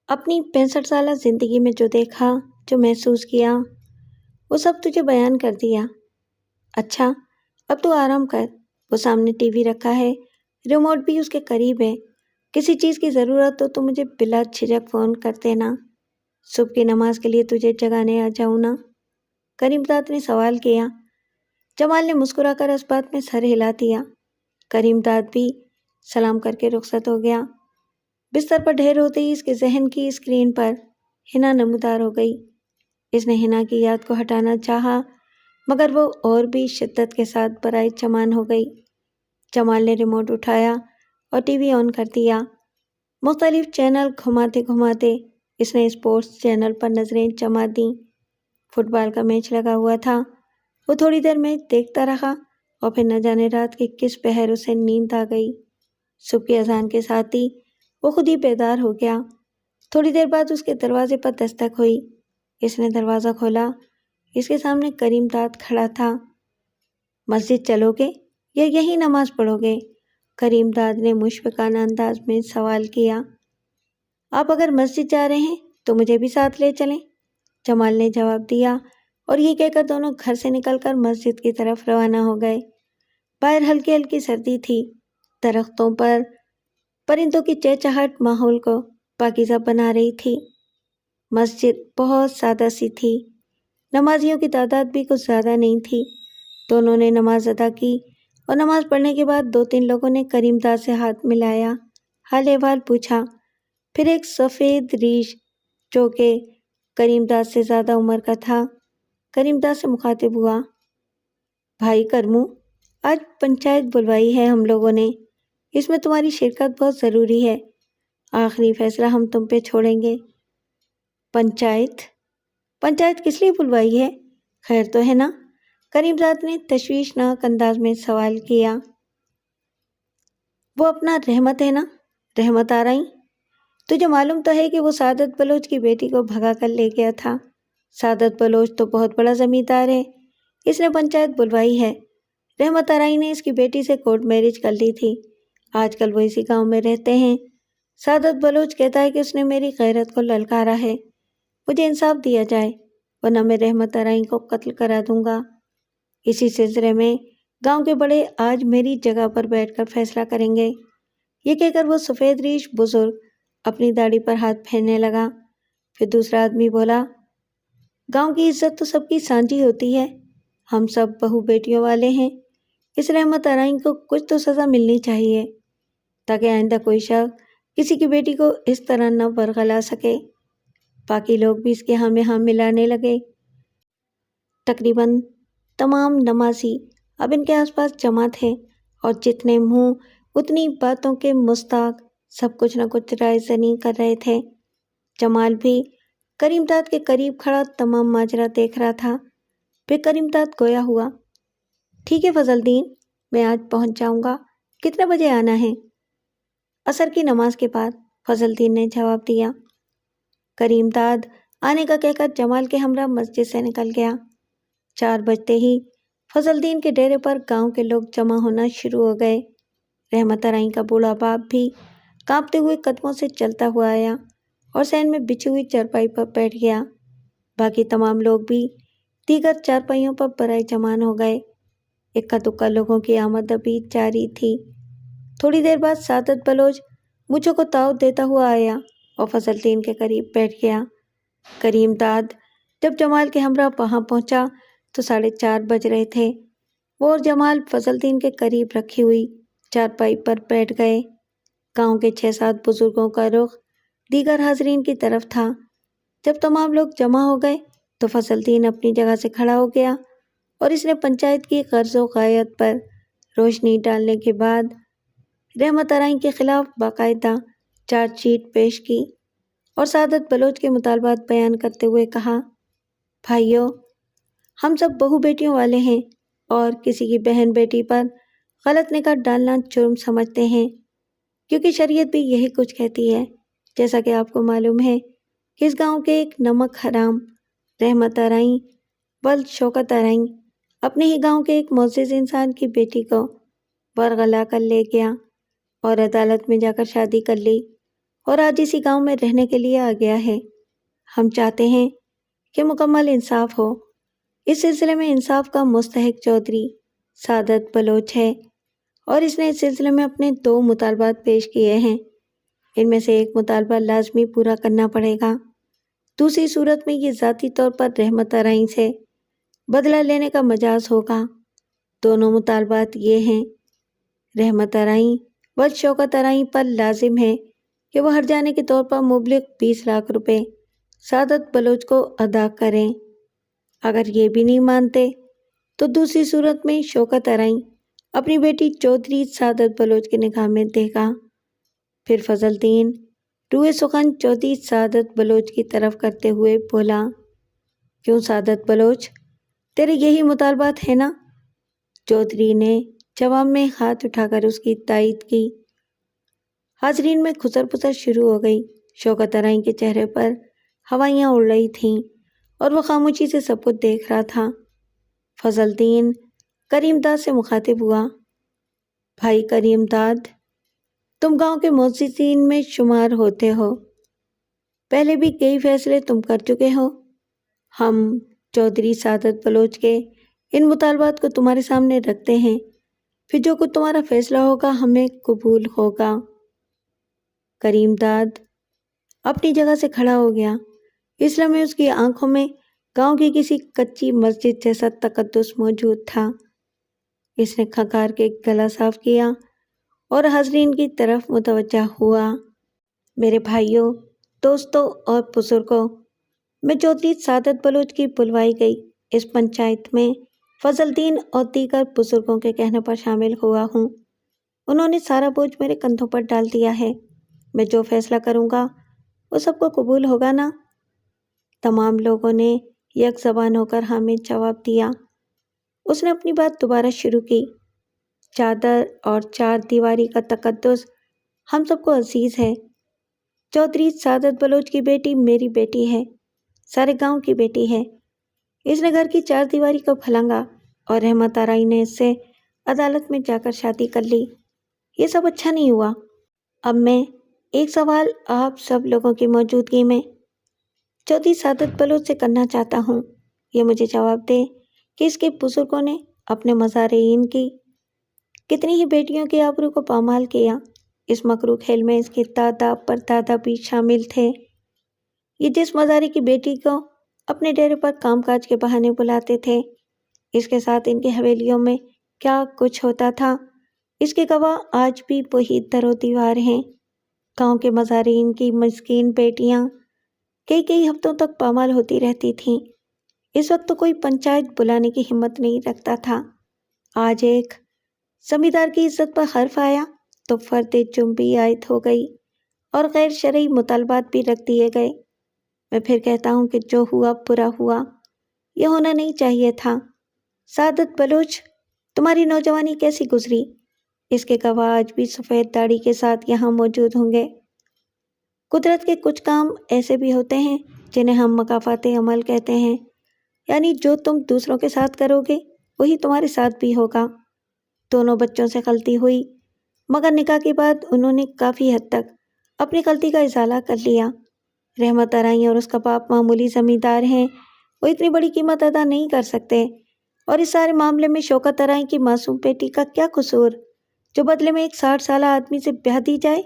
S1: اپنی 65 سالہ زندگی میں جو دیکھا، جو محسوس کیا، وہ سب تجھے بیان کر دیا۔ اچھا اب تو آرام کر، وہ سامنے ٹی وی رکھا ہے، ریموٹ بھی اس کے قریب ہے، کسی چیز کی ضرورت ہو تو مجھے بلا جھجک فون کر دینا، صبح کی نماز کے لیے تجھے جگانے آ جاؤں نا؟ کریم داد نے سوال کیا۔ جمال نے مسکرا کر اس بات میں سر ہلا دیا۔ کریم داد بھی سلام کر کے رخصت ہو گیا۔ بستر پر ڈھیر ہوتے ہی اس کے ذہن کی اسکرین پر حنا نمودار ہو گئی۔ اس نے حنا کی یاد کو ہٹانا چاہا، مگر وہ اور بھی شدت کے ساتھ برائے چمان ہو گئی۔ جمال نے ریموٹ اٹھایا اور ٹی وی آن کر دیا۔ مختلف چینل گھماتے گھماتے اس نے اسپورٹس چینل پر نظریں جما دیں۔ فٹ بال کا میچ لگا ہوا تھا۔ وہ تھوڑی دیر میچ دیکھتا رہا اور پھر نہ جانے رات کے کس پہر اسے نیند آ گئی۔ صبح کی اذان کے ساتھ ہی وہ خود ہی بیدار ہو گیا۔ تھوڑی دیر بعد اس کے دروازے پر دستک ہوئی۔ اس نے دروازہ کھولا۔ اس کے سامنے کریم داد کھڑا تھا۔ مسجد چلو گے یا یہی نماز پڑھو گے؟ کریم داد نے مشفقانہ انداز میں سوال کیا۔ آپ اگر مسجد جا رہے ہیں تو مجھے بھی ساتھ لے چلیں، جمال نے جواب دیا، اور یہ کہہ کر دونوں گھر سے نکل کر مسجد کی طرف روانہ ہو گئے۔ باہر ہلکی ہلکی سردی تھی۔ درختوں پر پرندوں کی چہچہاہٹ ماحول کو پاکیزہ بنا رہی تھی۔ مسجد بہت سادہ سی تھی۔ نمازیوں کی تعداد بھی کچھ زیادہ نہیں تھی۔ دونوں نے نماز ادا کی اور نماز پڑھنے کے بعد 2-3 لوگوں نے کریم داد سے ہاتھ ملایا، حال احوال پوچھا۔ پھر ایک سفید ریش جو کہ کریم داد سے زیادہ عمر کا تھا، کریم داد سے مخاطب ہوا، بھائی کرمو، آج پنچایت بلوائی ہے ہم لوگوں نے، اس میں تمہاری شرکت بہت ضروری ہے، آخری فیصلہ ہم تم پہ چھوڑیں گے۔ پنچایت کس لیے بلوائی ہے؟ خیر تو ہے نا؟ کریم داد نے تشویشناک انداز میں سوال کیا۔ وہ اپنا رحمت ہے نا، رحمت آرائی؟ تجھے معلوم تو ہے کہ وہ سعادت بلوچ کی بیٹی کو بھگا کر لے گیا تھا۔ سعادت بلوچ تو بہت بڑا زمیندار ہے، اس نے پنچایت بلوائی ہے۔ رحمت آرائی نے اس کی بیٹی سے کورٹ میرج کر لی تھی، آج کل وہ اسی گاؤں میں رہتے ہیں۔ سعادت بلوچ کہتا ہے کہ اس نے میری غیرت کو للکارا ہے، مجھے انصاف دیا جائے ورنہ میں رحمت آرائی کو قتل کرا دوں گا۔ اسی سلسلے میں گاؤں کے بڑے آج میری جگہ پر بیٹھ کر فیصلہ کریں گے۔ یہ کہہ کر وہ سفید ریش بزرگ اپنی داڑھی پر ہاتھ پھیرنے لگا۔ پھر دوسرا آدمی بولا، گاؤں کی عزت تو سب کی سانجھی ہوتی ہے، ہم سب بہو بیٹیوں والے ہیں، اس رحمت آرائی کو کچھ تو سزا ملنی چاہیے تاکہ آئندہ کوئی شخص کسی کی بیٹی کو اس طرح نہ ورغلا سکے۔ باقی لوگ بھی اس کے ہاں میں ہاں ملانے لگے۔ تقریباً تمام نمازی اب ان کے آس پاس جمع تھے اور جتنے منہ اتنی باتوں کے مستاق سب کچھ نہ کچھ رائے زنی کر رہے تھے۔ جمال بھی کریم داد کے قریب کھڑا تمام ماجرا دیکھ رہا تھا۔ پھر کریم داد گویا ہوا، ٹھیک ہے فضل دین، میں آج پہنچ جاؤں گا، کتنے بجے آنا ہے؟ عصر کی نماز کے بعد، فضل دین نے جواب دیا۔ کریم داد آنے کا کہہ کر جمال کے ہمراہ مسجد سے نکل گیا۔ 4 بجتے ہی فضل دین کے ڈیرے پر گاؤں کے لوگ جمع ہونا شروع ہو گئے۔ رحمت آرائی کا بوڑھا باپ بھی کانپتے ہوئے قدموں سے چلتا ہوا آیا اور سین میں بچھی ہوئی چرپائی پر بیٹھ گیا۔ باقی تمام لوگ بھی دیگر چارپائیوں پر برائے جمان ہو گئے۔ اکا دکا لوگوں کی آمد ابھی جاری تھی۔ تھوڑی دیر بعد سعادت بلوچ مجھے کو تاؤ دیتا ہوا آیا اور فضل دین کے قریب بیٹھ گیا۔ کریم داد جب جمال کے ہمراہ وہاں پہنچا تو 4:30 بج رہے تھے۔ وہ اور جمال فضل دین کے قریب رکھی ہوئی چارپائی پر بیٹھ گئے۔ گاؤں کے 6-7 بزرگوں کا رخ دیگر حاضرین کی طرف تھا۔ جب تمام لوگ جمع ہو گئے تو فضل دین اپنی جگہ سے کھڑا ہو گیا اور اس نے پنچایت کی غرض و غایت پر روشنی ڈالنے کے بعد رحمت ارائیں کے خلاف باقاعدہ چارج شیٹ پیش کی اور سعادت بلوچ کے مطالبات بیان کرتے ہوئے کہا، بھائیو، ہم سب بہو بیٹیوں والے ہیں اور کسی کی بہن بیٹی پر غلط نگاہ ڈالنا جرم سمجھتے ہیں، کیونکہ شریعت بھی یہی کچھ کہتی ہے۔ جیسا کہ آپ کو معلوم ہے کہ اس گاؤں کے ایک نمک حرام رحمت ارائیں ولد شوکت ارائیں اپنے ہی گاؤں کے ایک معزز انسان کی بیٹی کو ورغلا کر لے گیا اور عدالت میں جا کر شادی کر لی اور آج اسی گاؤں میں رہنے کے لیے آ گیا ہے۔ ہم چاہتے ہیں کہ مکمل انصاف ہو۔ اس سلسلے میں انصاف کا مستحق چودھری سعادت بلوچ ہے اور اس نے اس سلسلے میں اپنے 2 مطالبات پیش کیے ہیں۔ ان میں سے ایک مطالبہ لازمی پورا کرنا پڑے گا، دوسری صورت میں یہ ذاتی طور پر رحمت ارائیں سے بدلہ لینے کا مجاز ہوگا۔ دونوں مطالبات یہ ہیں، رحمت ارائیں ولد شوکت ارائیں پر لازم ہے کہ وہ ہر جانے کے طور پر مبلغ 20 لاکھ روپے سعادت بلوچ کو ادا کریں۔ اگر یہ بھی نہیں مانتے تو دوسری صورت میں شوکت ارائیں اپنی بیٹی چودھری سعادت بلوچ کے نکاح میں دے گا۔ پھر فضل دین روئے سخن چودھری سعادت بلوچ کی طرف کرتے ہوئے بولا، کیوں سعادت بلوچ، تیرے یہی مطالبات ہیں نا؟ چودھری نے جواب میں ہاتھ اٹھا کر اس کی تائید کی۔ حاضرین میں کھسر پسر شروع ہو گئی۔ شوکت ارائیں کے چہرے پر ہوائیاں اڑ رہی تھیں اور وہ خاموشی سے سب کچھ دیکھ رہا تھا۔ فضل دین کریم داد سے مخاطب ہوا، بھائی کریم داد، تم گاؤں کے معززین میں شمار ہوتے ہو، پہلے بھی کئی فیصلے تم کر چکے ہو۔ ہم چودھری سعادت بلوچ کے ان مطالبات کو تمہارے سامنے رکھتے ہیں، پھر جو کچھ تمہارا فیصلہ ہوگا ہمیں قبول ہوگا۔ کریم داد اپنی جگہ سے کھڑا ہو گیا۔ اس لمحے اس کی آنکھوں میں گاؤں کی کسی کچی مسجد جیسا تقدس موجود تھا۔ اس نے کھنکار کے گلا صاف کیا اور حاضرین کی طرف متوجہ ہوا، میرے بھائیوں، دوستوں اور بزرگوں، میں چودھری سعادت بلوچ کی بلوائی گئی اس پنچایت میں فضل دین اور دیگر بزرگوں کے کہنے پر شامل ہوا ہوں۔ انہوں نے سارا بوجھ میرے کندھوں پر ڈال دیا ہے۔ میں جو فیصلہ کروں گا وہ سب کو قبول ہوگا نا؟ تمام لوگوں نے یک زبان ہو کر حامد جواب دیا۔ اس نے اپنی بات دوبارہ شروع کی، چادر اور 4 دیواری کا تقدس ہم سب کو عزیز ہے۔ چودھری سعادت بلوچ کی بیٹی میری بیٹی ہے، سارے گاؤں کی بیٹی ہے۔ اس نے گھر کی 4 دیواری کو پھلانگا اور رحمت ارائیں نے اس سے عدالت میں جا کر شادی کر لی۔ یہ سب اچھا نہیں ہوا۔ اب میں ایک سوال آپ سب لوگوں کی موجودگی میں چودھری سعادت بلوچ سے کرنا چاہتا ہوں۔ یہ مجھے جواب دے کہ اس کے بزرگوں نے اپنے مزارعین کی کتنی ہی بیٹیوں کی آبرو کو پامال کیا۔ اس مکروہ کھیل میں اس کے دادا پردادا بھی شامل تھے۔ یہ جس مزاری کی بیٹی کو اپنے ڈیرے پر کام کاج کے بہانے بلاتے تھے، اس کے ساتھ ان کی حویلیوں میں کیا کچھ ہوتا تھا، اس کے گواہ آج بھی وہی در و دیوار ہیں۔ گاؤں کے مزارعین کی مسکین بیٹیاں کئی ہفتوں تک پامال ہوتی رہتی تھیں۔ اس وقت تو کوئی پنچایت بلانے کی ہمت نہیں رکھتا تھا۔ آج ایک زمیندار کی عزت پر حرف آیا تو فرد جنبی عائد ہو گئی اور غیر شرعی مطالبات بھی رکھ دیے گئے۔ میں پھر کہتا ہوں کہ جو ہوا برا ہوا، یہ ہونا نہیں چاہیے تھا۔ سعادت بلوچ، تمہاری نوجوانی کیسی گزری، اس کے گواہ آج بھی سفید داڑھی کے ساتھ یہاں موجود ہوں گے۔ قدرت کے کچھ کام ایسے بھی ہوتے ہیں جنہیں ہم مکافات عمل کہتے ہیں، یعنی جو تم دوسروں کے ساتھ کرو گے وہی تمہارے ساتھ بھی ہوگا۔ دونوں بچوں سے غلطی ہوئی، مگر نکاح کے بعد انہوں نے کافی حد تک اپنی غلطی کا ازالہ کر لیا۔ رحمت ارائیں اور اس کا باپ معمولی زمیندار ہیں، وہ اتنی بڑی قیمت ادا نہیں کر سکتے، اور اس سارے معاملے میں شوکت آرائی کی معصوم بیٹی کا کیا قصور جو بدلے میں ایک 60 سالہ آدمی سے بیاہ دی جائے؟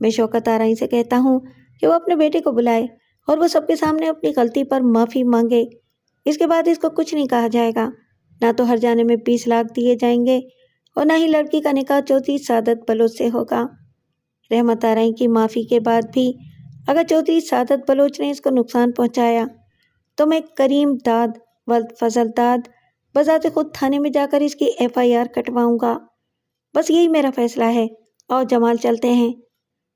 S1: میں شوکت آرائی سے کہتا ہوں کہ وہ اپنے بیٹے کو بلائے اور وہ سب کے سامنے اپنی غلطی پر معافی مانگے۔ اس کے بعد اس کو کچھ نہیں کہا جائے گا، نہ تو ہر جانے میں 20 لاکھ دیے جائیں گے اور نہ ہی لڑکی کا نکاح چودھری سعادت بلوچ سے ہوگا۔ رحمت آرائی کی معافی کے بعد بھی اگر چودھری سعادت بلوچ نے اس کو نقصان پہنچایا تو میں کریم داد ولد فضل داد بذات خود تھانے میں جا کر اس کی FIR کٹواؤں گا۔ بس یہی میرا فیصلہ ہے، اور جمال چلتے ہیں۔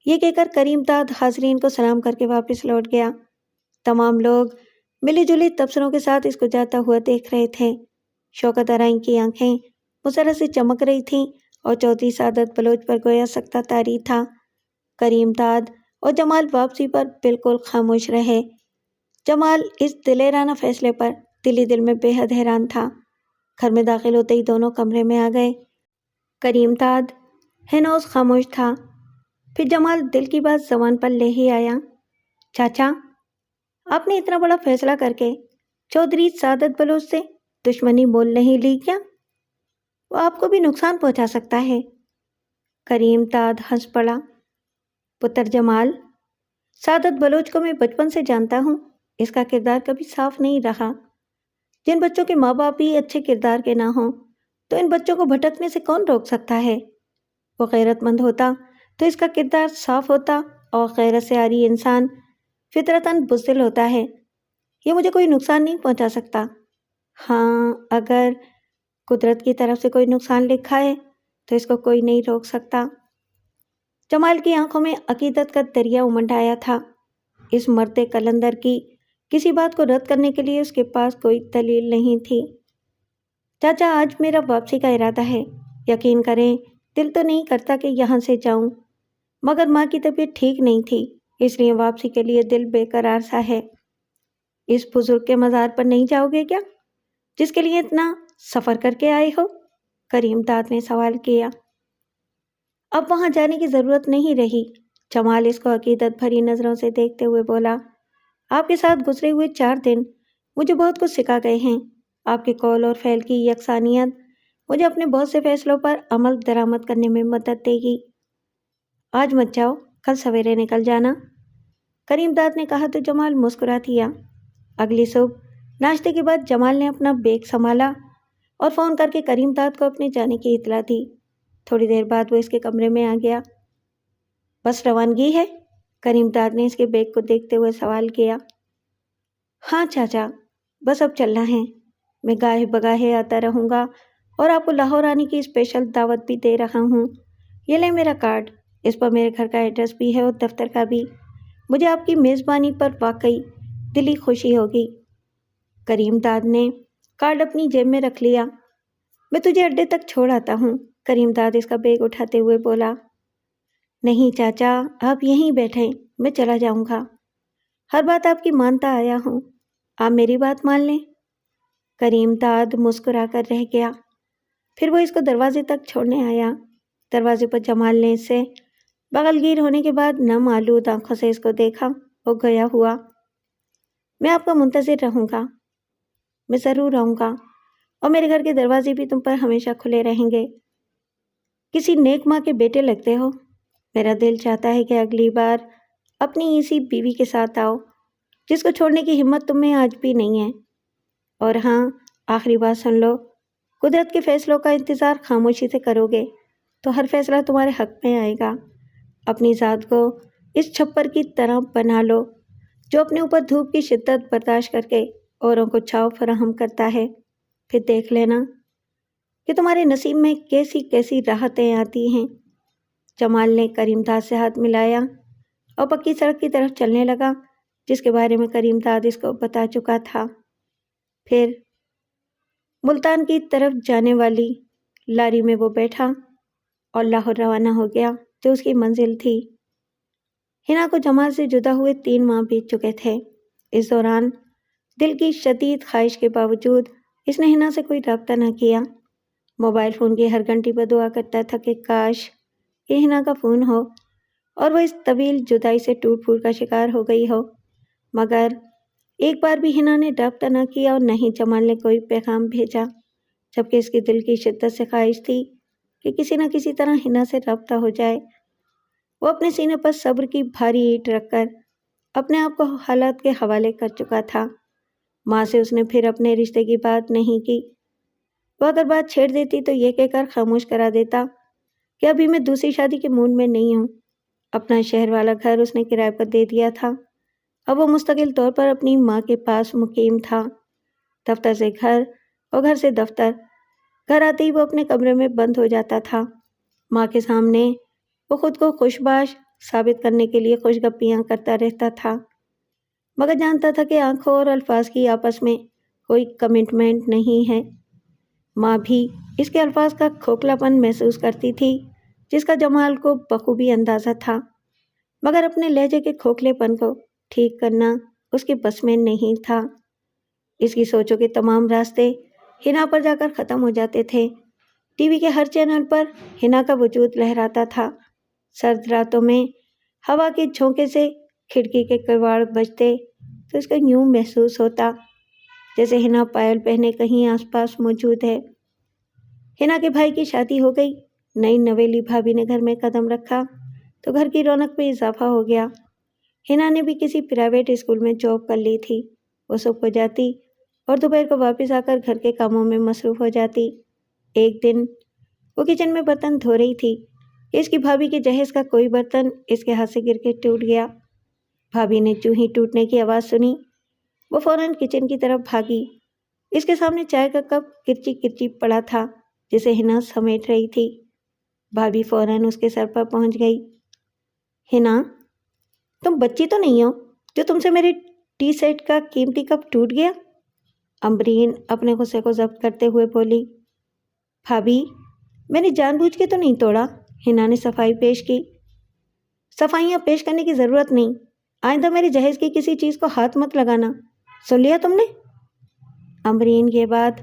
S1: یہ کہہ کر کریم داد حاضرین کو سلام کر کے واپس لوٹ گیا۔ تمام لوگ ملی جلی تبصروں کے ساتھ اس کو جاتا ہوا دیکھ رہے تھے۔ شوکت آرائی کی آنکھیں مسرت سے چمک رہی تھیں اور چودھری سعادت بلوچ پر گویا سکتہ طاری تھا۔ کریم داد اور جمال واپسی پر بالکل خاموش رہے۔ جمال اس دلیرانہ فیصلے پر دلی دل میں بے حد حیران تھا۔ گھر میں داخل ہوتے ہی دونوں کمرے میں آ گئے۔ کریم داد ہنوز خاموش تھا، پھر جمال دل کی بات زبان پر لے ہی آیا۔ چاچا، آپ نے اتنا بڑا فیصلہ کر کے چودھری سعادت بلوچ سے دشمنی مول نہیں لی کیا؟ وہ آپ کو بھی نقصان پہنچا سکتا ہے۔ کریم داد ہنس پڑا۔ پتر جمال، سعادت بلوچ کو میں بچپن سے جانتا ہوں، اس کا کردار کبھی صاف نہیں رہا۔ جن بچوں کے ماں باپ بھی اچھے کردار کے نہ ہوں تو ان بچوں کو بھٹکنے سے کون روک سکتا ہے؟ وہ غیرت مند ہوتا تو اس کا کردار صاف ہوتا، اور غیرت سے عاری انسان فطرتاً بزدل ہوتا ہے۔ یہ مجھے کوئی نقصان نہیں پہنچا سکتا۔ ہاں، اگر قدرت کی طرف سے کوئی نقصان لکھا ہے تو اس کو کوئی نہیں روک سکتا۔ جمال کی آنکھوں میں عقیدت کا دریا امنڈ آیا تھا۔ اس مرد قلندر کی کسی بات کو رد کرنے کے لیے اس کے پاس کوئی دلیل نہیں تھی۔ چاچا، آج میرا واپسی کا ارادہ ہے۔ یقین کریں، دل تو نہیں کرتا کہ یہاں سے جاؤں، مگر ماں کی طبیعت ٹھیک نہیں تھی، اس لیے واپسی کے لیے دل بے قرار سا ہے۔ اس بزرگ کے مزار پر نہیں جاؤ گے کیا، جس کے لیے اتنا سفر کر کے آئے ہو؟ کریم داد نے سوال کیا۔ اب وہاں جانے کی ضرورت نہیں رہی، جمال اس کو عقیدت بھری نظروں سے دیکھتے ہوئے بولا۔ آپ کے ساتھ گزرے ہوئے 4 دن مجھے بہت کچھ سکھا گئے ہیں۔ آپ کے قول اور فعل کی یکسانیت مجھے اپنے بہت سے فیصلوں پر عمل درآمد کرنے میں مدد دے گی۔ آج مت جاؤ، کل سویرے نکل جانا، کریم داد نے کہا تو جمال مسکرا دیا۔ اگلی صبح ناشتے کے بعد جمال نے اپنا بیگ سنبھالا اور فون کر کے کریم داد کو اپنے جانے کی اطلاع دی۔ تھوڑی دیر بعد وہ اس کے کمرے میں آ گیا۔ بس روانگی ہے؟ کریم داد نے اس کے بیگ کو دیکھتے ہوئے سوال کیا۔ ہاں چاچا، بس اب چلنا ہے۔ میں گاہے بگاہے آتا رہوں گا اور آپ کو لاہور آنے کی اسپیشل دعوت بھی دے رہا ہوں۔ یہ لیں میرا کارڈ، اس پر میرے گھر کا ایڈریس بھی ہے اور دفتر کا بھی۔ مجھے آپ کی میزبانی پر واقعی دلی خوشی ہوگی۔ کریم داد نے کارڈ اپنی جیب میں رکھ لیا۔ میں تجھے اڈے تک چھوڑ آتا ہوں، کریم داد اس کا بیگ اٹھاتے ہوئے بولا۔ نہیں چاچا، آپ یہیں بیٹھیں، میں چلا جاؤں گا۔ ہر بات آپ کی مانتا آیا ہوں، آپ میری بات مان لیں۔ کریم داد مسکرا کر رہ گیا۔ پھر وہ اس کو دروازے تک چھوڑنے آیا۔ دروازے پر جمال نے اس سے بغل گیر ہونے کے بعد نم آلود آنکھوں سے اس کو دیکھا اور گیا ہوا۔ میں آپ کا منتظر رہوں گا۔ میں ضرور آؤں گا، اور میرے گھر کے دروازے بھی تم پر ہمیشہ کھلے رہیں گے۔ کسی نیک ماں کے بیٹے لگتے ہو۔ میرا دل چاہتا ہے کہ اگلی بار اپنی اسی بیوی کے ساتھ آؤ جس کو چھوڑنے کی ہمت تم میں آج بھی نہیں ہے۔ اور ہاں، آخری بات سن لو، قدرت کے فیصلوں کا انتظار خاموشی سے کرو گے تو ہر فیصلہ تمہارے حق میں آئے گا۔ اپنی ذات کو اس چھپر کی طرح بنا لو جو اپنے اوپر دھوپ کی شدت برداشت کر کے اوروں کو چھاؤ فراہم کرتا ہے۔ پھر دیکھ لینا کہ تمہارے نصیب میں کیسی کیسی راحتیں آتی ہیں۔ جمال نے کریم داد سے ہاتھ ملایا اور پکی سڑک کی طرف چلنے لگا جس کے بارے میں کریم داد اس کو بتا چکا تھا۔ پھر ملتان کی طرف جانے والی لاری میں وہ بیٹھا اور لاہور روانہ ہو گیا جو اس کی منزل تھی۔ ہنا کو جمال سے جدا ہوئے 3 ماہ بیت چکے تھے۔ اس دوران دل کی شدید خواہش کے باوجود اس نے ہنا سے کوئی رابطہ نہ کیا۔ موبائل فون کی ہر گھنٹی پر دعا کرتا تھا کہ کاش یہ ہنا کا فون ہو اور وہ اس طویل جدائی سے ٹوٹ پھوٹ کا شکار ہو گئی ہو، مگر ایک بار بھی ہنا نے رابطہ نہ کیا اور نہ ہی جمال نے کوئی پیغام بھیجا، جبکہ اس کی دل کی شدت سے خواہش تھی کہ کسی نہ کسی طرح ہنا سے رابطہ ہو جائے۔ وہ اپنے سینے پر صبر کی بھاری اینٹ رکھ کر اپنے آپ کو حالات کے حوالے کر چکا تھا۔ ماں سے اس نے پھر اپنے رشتے کی بات نہیں کی۔ وہ اگر بات چھیڑ دیتی تو یہ کہہ کر خاموش کرا دیتا کہ ابھی میں دوسری شادی کے موڈ میں نہیں ہوں۔ اپنا شہر والا گھر اس نے کرائے پر دے دیا تھا۔ اب وہ مستقل طور پر اپنی ماں کے پاس مقیم تھا۔ دفتر سے گھر اور گھر سے دفتر، گھر آتے ہی وہ اپنے کمرے میں بند ہو جاتا تھا۔ ماں کے سامنے وہ خود کو خوش باش ثابت کرنے کے لیے خوش گپیاں کرتا رہتا تھا، مگر جانتا تھا کہ آنکھوں اور الفاظ کی آپس میں کوئی کمٹمنٹ نہیں ہے۔ ماں بھی اس کے الفاظ کا کھوکھلا پن محسوس کرتی تھی جس کا جمال کو بخوبی اندازہ تھا، مگر اپنے لہجے کے کھوکھلے پن کو ٹھیک کرنا اس کے بس میں نہیں تھا۔ اس کی سوچوں کے تمام راستے ہنا پر جا کر ختم ہو جاتے تھے۔ ٹی وی کے ہر چینل پر ہنا کا وجود لہراتا تھا۔ سرد راتوں میں ہوا کے جھونکے سے کھڑکی کے کڑواڑ بجتے تو اس کو یوں محسوس ہوتا جیسے ہنا پائل پہنے کہیں آس پاس موجود ہے۔ ہنا کے بھائی کی شادی ہو گئی۔ نئی نویلی بھابھی نے گھر میں قدم رکھا تو گھر کی رونق میں اضافہ ہو گیا۔ ہنا نے بھی کسی پرائیویٹ اسکول میں جاب کر لی تھی۔ وہ صبح کو جاتی اور دوپہر کو واپس آ کر گھر کے کاموں میں مصروف ہو جاتی۔ ایک دن وہ کچن میں برتن دھو رہی تھی کہ اس کی بھابھی کے جہیز کا کوئی برتن اس کے ہاتھ سے گر کے ٹوٹ گیا۔ بھابھی نے چوں ہی ٹوٹنے کی آواز سنی، وہ فوراً کچن کی طرف بھاگی۔ اس کے سامنے چائے کا کپ کرچی کرچی پڑا تھا جسے ہنا سمیٹ رہی تھی۔ بھابھی فوراً اس کے سر پر پہنچ گئی۔ ہنا، تم بچی تو نہیں ہو جو تم سے میرے ٹی سیٹ کا قیمتی کپ ٹوٹ گیا؟ امبرین اپنے غصے کو ضبط کرتے ہوئے بولی۔ بھابھی، میں نے جان بوجھ کے تو نہیں توڑا، ہنا نے صفائی پیش کی۔ صفائیاں پیش کرنے کی ضرورت نہیں، آئندہ میرے جہیز کی کسی چیز کو ہاتھ مت لگانا، سن لیا تم نے؟ امبرین یہ بات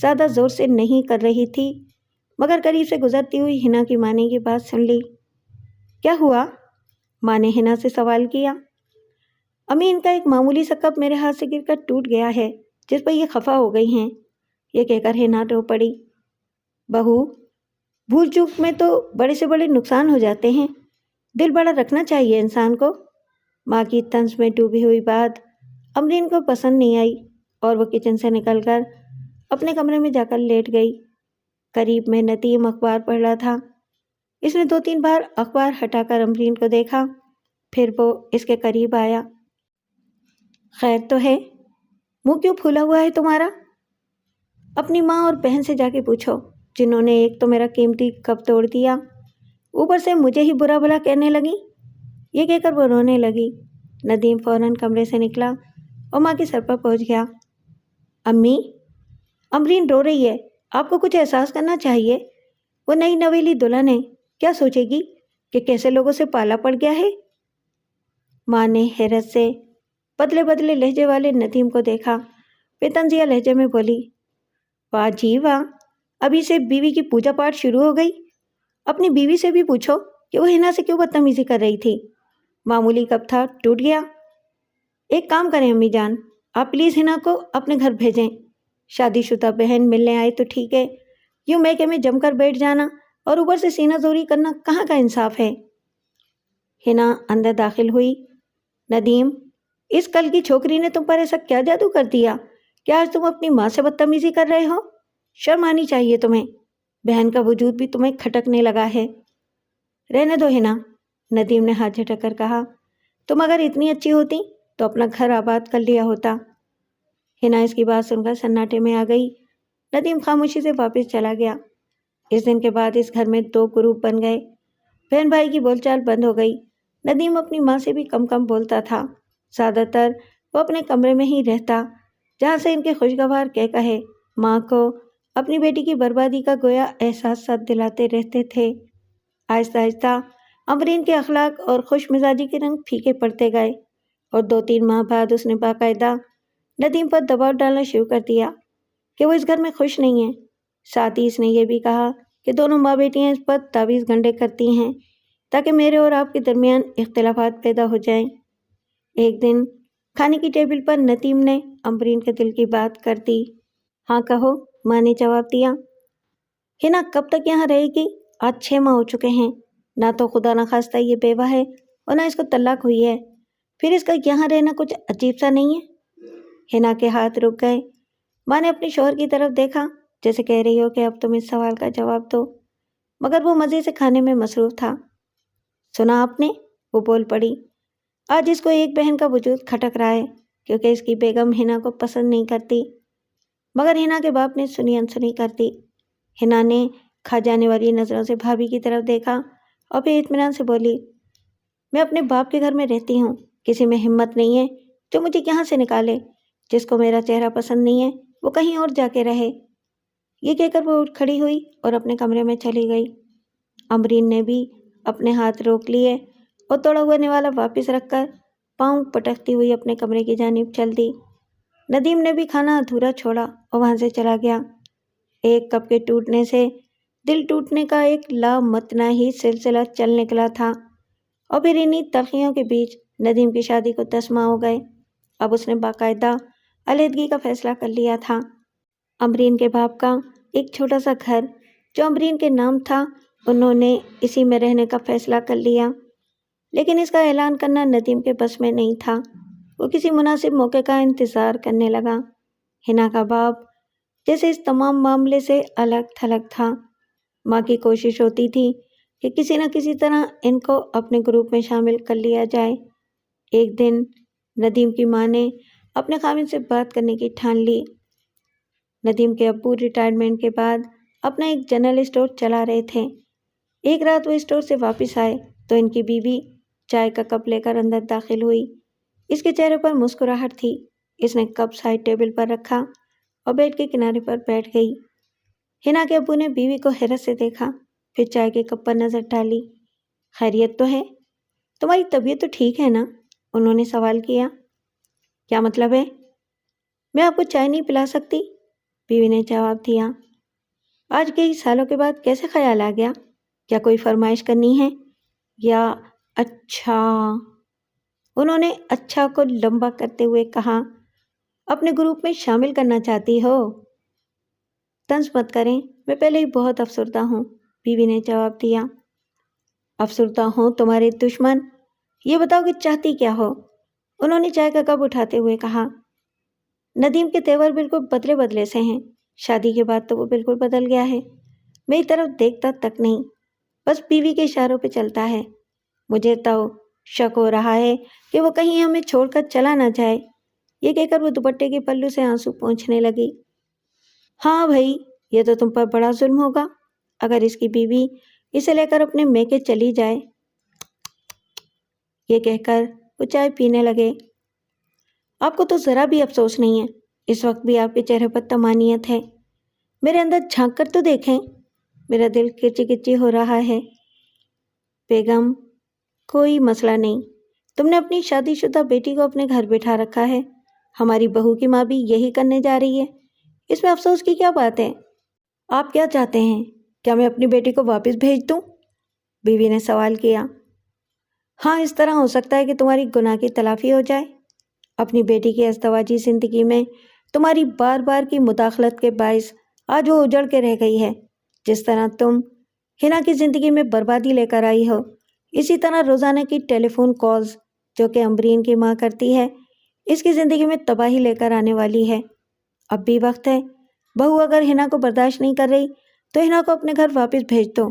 S1: زیادہ زور سے نہیں کر رہی تھی، مگر قریب سے گزرتی ہوئی ہنا کی ماں نے یہ بات سن لی۔ کیا ہوا؟ ماں نے ہنا سے سوال کیا۔ امی، ان کا ایک معمولی سا کپ میرے ہاتھ سے گر کر ٹوٹ گیا ہے جس پر یہ خفا ہو گئی ہیں، یہ کہہ کر ہنا رو پڑی۔ بہو، بھول چوک میں تو بڑے سے بڑے نقصان ہو جاتے ہیں، دل بڑا رکھنا چاہیے انسان کو۔ ماں کی طنز میں ڈوبی ہوئی بات امرین کو پسند نہیں آئی اور وہ کچن سے نکل کر اپنے کمرے میں جا کر لیٹ گئی۔ قریب میں ندیم اخبار پڑھ رہا تھا۔ اس نے 2-3 بار اخبار ہٹا کر امرین کو دیکھا، پھر وہ اس کے قریب آیا۔ خیر تو ہے؟ منہ کیوں پھولا ہوا ہے تمہارا؟ اپنی ماں اور بہن سے جا کے پوچھو، جنہوں نے ایک تو میرا قیمتی کپ توڑ دیا، اوپر سے مجھے ہی برا بھلا کہنے لگی۔ یہ کہہ کر وہ رونے لگی۔ ندیم فوراً کمرے سے نکلا اور ماں کے سر پر پہنچ گیا۔ امی، امرین رو رہی ہے، آپ کو کچھ احساس کرنا چاہیے، وہ نئی نویلی دلہن ہے، کیا سوچے گی کہ کیسے لوگوں سے پالا پڑ گیا ہے؟ ماں نے حیرت سے بدلے بدلے لہجے والے ندیم کو دیکھا، پھر طنزیہ لہجے میں بولی، واہ جی واہ، ابھی سے بیوی کی پوجا پاٹ شروع ہو گئی۔ اپنی بیوی سے بھی پوچھو کہ وہ ہنا سے کیوں بدتمیزی کر رہی تھی، معمولی کپ تھا، ٹوٹ گیا۔ ایک کام کریں امی جان، آپ پلیز ہنا کو اپنے گھر بھیجیں، شادی شدہ بہن ملنے آئے تو ٹھیک ہے، یوں میکے میں جم کر بیٹھ جانا اور اوپر سے سینہ زوری کرنا کہاں کا انصاف ہے؟ ہنا اندر داخل ہوئی۔ ندیم، اس کل کی چھوکری نے تم پر ایسا کیا جادو کر دیا کہ آج تم اپنی ماں سے بدتمیزی کر رہے ہو؟ شرم آنی چاہیے تمہیں، بہن کا وجود بھی تمہیں کھٹکنے لگا ہے۔ رہنے دو ہنا، ندیم نے ہاتھ جھٹک کر کہا، تم اگر اتنی اچھی ہوتی تو اپنا گھر آباد کر لیا ہوتا۔ ہنا اس کی بات سن کر سناٹے میں آ گئی۔ ندیم خاموشی سے واپس چلا گیا۔ اس دن کے بعد اس گھر میں 2 گروپ بن گئے، بہن بھائی کی بول چال بند ہو گئی۔ ندیم اپنی ماں سے بھی کم کم بولتا تھا، زیادہ تر وہ اپنے کمرے میں ہی رہتا جہاں سے ان کے خوشگوار کہے ماں کو اپنی بیٹی کی بربادی کا گویا احساس ساتھ دلاتے رہتے تھے۔ آہستہ آہستہ امرین کے اخلاق اور خوش مزاجی کے رنگ پھیکے پڑتے گئے اور 2-3 ماہ بعد اس نے باقاعدہ ندیم پر دباؤ ڈالنا شروع کر دیا کہ وہ اس گھر میں خوش نہیں ہے۔ ساتھ ہی اس نے یہ بھی کہا کہ دونوں ماں بیٹیاں اس پر تعویذ گنڈے کرتی ہیں تاکہ میرے اور آپ کے درمیان اختلافات پیدا ہو جائیں۔ ایک دن کھانے کی ٹیبل پر ندیم نے امبرین کے دل کی بات کر دی۔ ہاں کہو، ماں نے جواب دیا۔ ہنا کب تک یہاں رہے گی؟ آج 6 ماہ ہو چکے ہیں۔ نہ تو خدا نخواستہ یہ بیوہ ہے اور نہ اس کو طلاق ہوئی ہے، پھر اس کا یہاں رہنا کچھ عجیب سا نہیں ہے؟ ہنا کے ہاتھ رک گئے۔ ماں نے اپنے شوہر کی طرف دیکھا جیسے کہہ رہی ہو کہ اب تم اس سوال کا جواب دو، مگر وہ مزے سے کھانے میں مصروف تھا۔ سنا آپ نے؟ وہ بول پڑی۔ آج اس کو ایک بہن کا وجود کھٹک رہا ہے کیونکہ اس کی بیگم ہنا کو پسند نہیں کرتی، مگر ہنا کے باپ نے سنی انسنی کر دی۔ ہنا نے کھا جانے والی نظروں سے بھابھی کی طرف دیکھا اور پھر اطمینان سے بولی، میں اپنے باپ کے گھر میں رہتی ہوں، کسی میں ہمت نہیں ہے جو مجھے یہاں سے نکالے۔ جس کو میرا چہرہ پسند نہیں ہے وہ کہیں اور جا کے رہے۔ یہ کہہ کر وہ اٹھ کھڑی ہوئی اور اپنے کمرے میں چلی گئی۔ امبرین نے بھی اپنے ہاتھ روک لیے اور توڑا ہوا نوالا واپس رکھ کر پاؤں پٹکتی ہوئی اپنے کمرے کی جانب چل دی۔ ندیم نے بھی کھانا ادھورا چھوڑا اور وہاں سے چلا گیا۔ ایک کپ کے ٹوٹنے سے دل ٹوٹنے کا ایک لامتناہی سلسلہ چل نکلا تھا، اور پھر انہی تلخیوں کے بیچ ندیم کی شادی کو 10 ماہ ہو گئے۔ اب اس نے باقاعدہ علیحدگی کا فیصلہ کر لیا تھا۔ امبرین کے باپ کا ایک چھوٹا سا گھر جو امبرین کے نام تھا، انہوں نے اسی میں رہنے کا فیصلہ کر لیا، لیکن اس کا اعلان کرنا ندیم کے بس میں نہیں تھا۔ وہ کسی مناسب موقع کا انتظار کرنے لگا۔ ہنا کا باپ جیسے اس تمام معاملے سے الگ تھلگ تھا۔ ماں کی کوشش ہوتی تھی کہ کسی نہ کسی طرح ان کو اپنے گروپ میں شامل کر لیا جائے۔ ایک دن ندیم کی ماں نے اپنے خاوند سے بات کرنے کی ٹھان لی۔ ندیم کے ابو ریٹائرمنٹ کے بعد اپنا ایک جنرل اسٹور چلا رہے تھے۔ ایک رات وہ اسٹور سے واپس آئے تو ان کی بیوی چائے کا کپ لے کر اندر داخل ہوئی۔ اس کے چہرے پر مسکراہٹ تھی۔ اس نے کپ سائڈ ٹیبل پر رکھا اور بیڈ کے کنارے پر بیٹھ گئی۔ ہنا کے ابو نے بیوی کو حیرت سے دیکھا، پھر چائے کے کپ پر نظر ڈالی۔ خیریت تو ہے؟ تمہاری طبیعت تو ٹھیک ہے نا؟ انہوں نے سوال کیا۔ کیا مطلب ہے؟ میں آپ کو چائے نہیں پلا سکتی؟ بیوی نے جواب دیا۔ آج کئی سالوں کے بعد کیسے خیال آ گیا؟ کیا کوئی فرمائش کرنی ہے یا اچھا؟ انہوں نے اچھا کو لمبا کرتے ہوئے کہا، اپنے گروپ میں شامل کرنا چاہتی ہو؟ طنز مت کریں، میں پہلے ہی بہت افسردہ ہوں، بیوی نے جواب دیا۔ افسردہ ہوں تمہارے دشمن؟ یہ بتاؤ کہ چاہتی کیا ہو؟ انہوں نے چائے کا کپ اٹھاتے ہوئے کہا۔ ندیم کے تیور بالکل بدلے بدلے سے ہیں، شادی کے بعد تو وہ بالکل بدل گیا ہے، میری طرف دیکھتا تک نہیں، بس بیوی کے اشاروں پہ چلتا ہے۔ مجھے تو شک ہو رہا ہے کہ وہ کہیں ہمیں چھوڑ کر چلا نہ جائے۔ یہ کہہ کر وہ دوپٹے کے پلو سے آنسو پونچھنے لگی۔ ہاں بھائی، یہ تو تم پر بڑا ظلم ہوگا اگر اس کی بیوی اسے لے کر اپنے میکے چلی جائے۔ یہ کہہ کر وہ چائے پینے لگے۔ آپ کو تو ذرا بھی افسوس نہیں ہے، اس وقت بھی آپ کے چہرے پر طمانینت ہے۔ میرے اندر جھانک کر تو دیکھیں، میرا دل کچی کچی ہو رہا ہے۔ بیگم، کوئی مسئلہ نہیں، تم نے اپنی شادی شدہ بیٹی کو اپنے گھر بٹھا رکھا ہے، ہماری بہو کی ماں بھی یہی کرنے جا رہی ہے، اس میں افسوس کی کیا بات ہے؟ آپ کیا چاہتے ہیں؟ کیا میں اپنی بیٹی کو واپس بھیج دوں؟ بیوی نے سوال کیا۔ ہاں، اس طرح ہو سکتا ہے کہ تمہاری گناہ کی تلافی ہو جائے۔ اپنی بیٹی کی ازدواجی زندگی میں تمہاری بار بار کی مداخلت کے باعث آج وہ اجڑ کے رہ گئی ہے۔ جس طرح تم ہنا کی زندگی میں بربادی لے کر آئی ہو، اسی طرح روزانہ کی ٹیلی فون کالز جو کہ امبرین کی ماں کرتی ہے، اس کی زندگی میں تباہی لے کر آنے والی ہے۔ اب بھی وقت ہے، بہو اگر ہنا کو برداشت نہیں کر رہی تو ہنا کو اپنے گھر واپس بھیج دو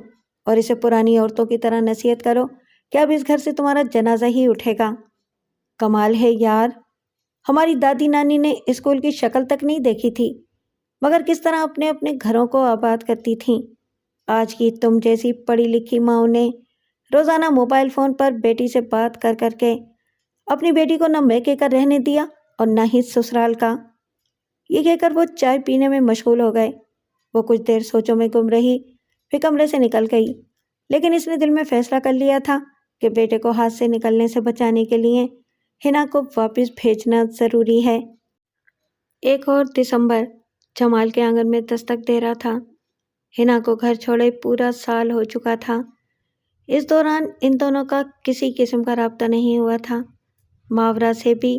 S1: اور اسے پرانی عورتوں کی طرح نصیحت کرو کہ اب اس گھر سے تمہارا جنازہ ہی اٹھے گا۔ کمال ہے یار، ہماری دادی نانی نے اسکول کی شکل تک نہیں دیکھی تھی، مگر کس طرح اپنے اپنے گھروں کو آباد کرتی تھیں۔ آج کی تم جیسی پڑھی لکھی ماؤں نے روزانہ موبائل فون پر بیٹی سے بات کر کر کے اپنی بیٹی کو نہ میکے کا رہنے دیا اور نہ ہی سسرال کا۔ یہ کہہ کر وہ چائے پینے میں مشغول ہو گئے۔ وہ کچھ دیر سوچوں میں گم رہی، پھر کمرے سے نکل گئی، لیکن اس نے دل میں فیصلہ کر لیا تھا کہ بیٹے کو ہاتھ سے نکلنے سے بچانے کے لیے ہنا کو واپس بھیجنا ضروری ہے۔ 1 اور دسمبر جمال کے آنگن میں دستک دے رہا تھا۔ ہنا کو گھر چھوڑے پورا سال ہو چکا تھا۔ اس دوران ان دونوں کا کسی قسم کا رابطہ نہیں ہوا تھا۔ ماورا سے بھی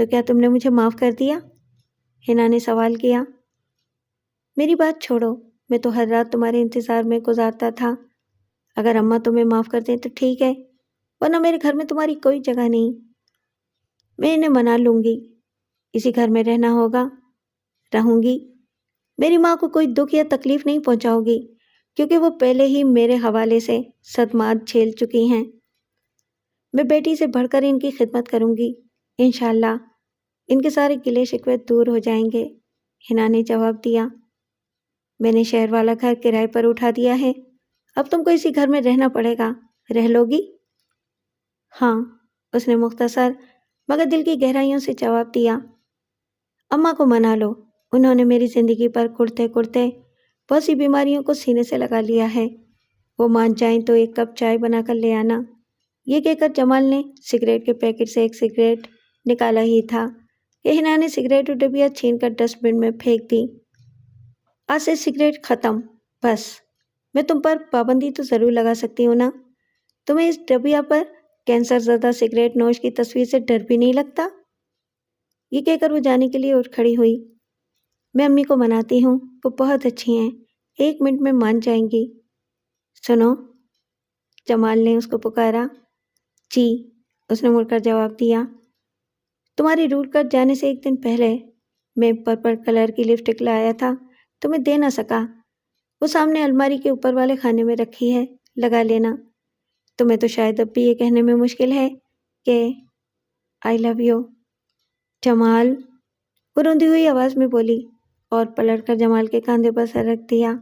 S1: تو کیا تم نے مجھے معاف کر دیا؟ حنا نے سوال کیا۔ میری بات چھوڑو، میں تو ہر رات تمہارے انتظار میں گزارتا تھا۔ اگر اماں تمہیں معاف کر دیں تو ٹھیک ہے، ورنہ میرے گھر میں تمہاری کوئی جگہ نہیں۔ میں انہیں منا لوں گی، اسی گھر میں رہنا ہوگا، رہوں گی۔ میری ماں کو کوئی دکھ یا تکلیف نہیں پہنچاؤ گی، کیونکہ وہ پہلے ہی میرے حوالے سے صدمات جھیل چکی ہیں۔ میں بیٹی سے بڑھ کر ان کی خدمت کروں گی، انشاءاللہ ان کے سارے گلے شکوے دور ہو جائیں گے، حنا نے جواب دیا۔ میں نے شہر والا گھر کرائے پر اٹھا دیا ہے، اب تم کو اسی گھر میں رہنا پڑے گا، رہ لو گی؟ ہاں، اس نے مختصر مگر دل کی گہرائیوں سے جواب دیا۔ اماں کو منا لو، انہوں نے میری زندگی پر کڑتے کڑتے بہت سی بیماریوں کو سینے سے لگا لیا ہے، وہ مان جائیں تو ایک کپ چائے بنا کر لے آنا۔ یہ کہہ کر جمال نے سگریٹ کے پیکٹ سے ایک سگریٹ نکالا ہی تھا کہ حنا نے سگریٹ اور ڈبیا چھین کر ڈسٹ بن میں پھینک دی۔ آج سے سگریٹ ختم، بس میں تم پر پابندی تو ضرور لگا سکتی ہوں نا؟ تمہیں اس ڈبیا پر کینسر زدہ سگریٹ نوش کی تصویر سے ڈر بھی نہیں لگتا؟ یہ کہہ کر وہ جانے کے لیے اٹھ کھڑی ہوئی۔ میں امی کو مناتی ہوں، وہ بہت اچھی ہیں، 1 منٹ میں مان جائیں گی۔ سنو، جمال نے اس کو پکارا۔ جی، اس نے مڑ کر جواب دیا۔ تمہاری روٹ کٹ جانے سے 1 دن پہلے میں پرپل کلر کی لپسٹک لایا تھا، تمہیں دے نہ سکا، وہ سامنے الماری کے اوپر والے خانے میں رکھی ہے، لگا لینا۔ تمہیں تو شاید اب بھی یہ کہنے میں مشکل ہے کہ آئی لو یو جمال، وہ روندی ہوئی آواز میں بولی اور پلٹ کر جمال کے کاندھے پر سر رکھ دیا۔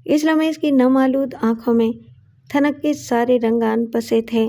S1: اس لمحے اس کی نم آلود آنکھوں میں تھنک کے سارے رنگان بسے تھے۔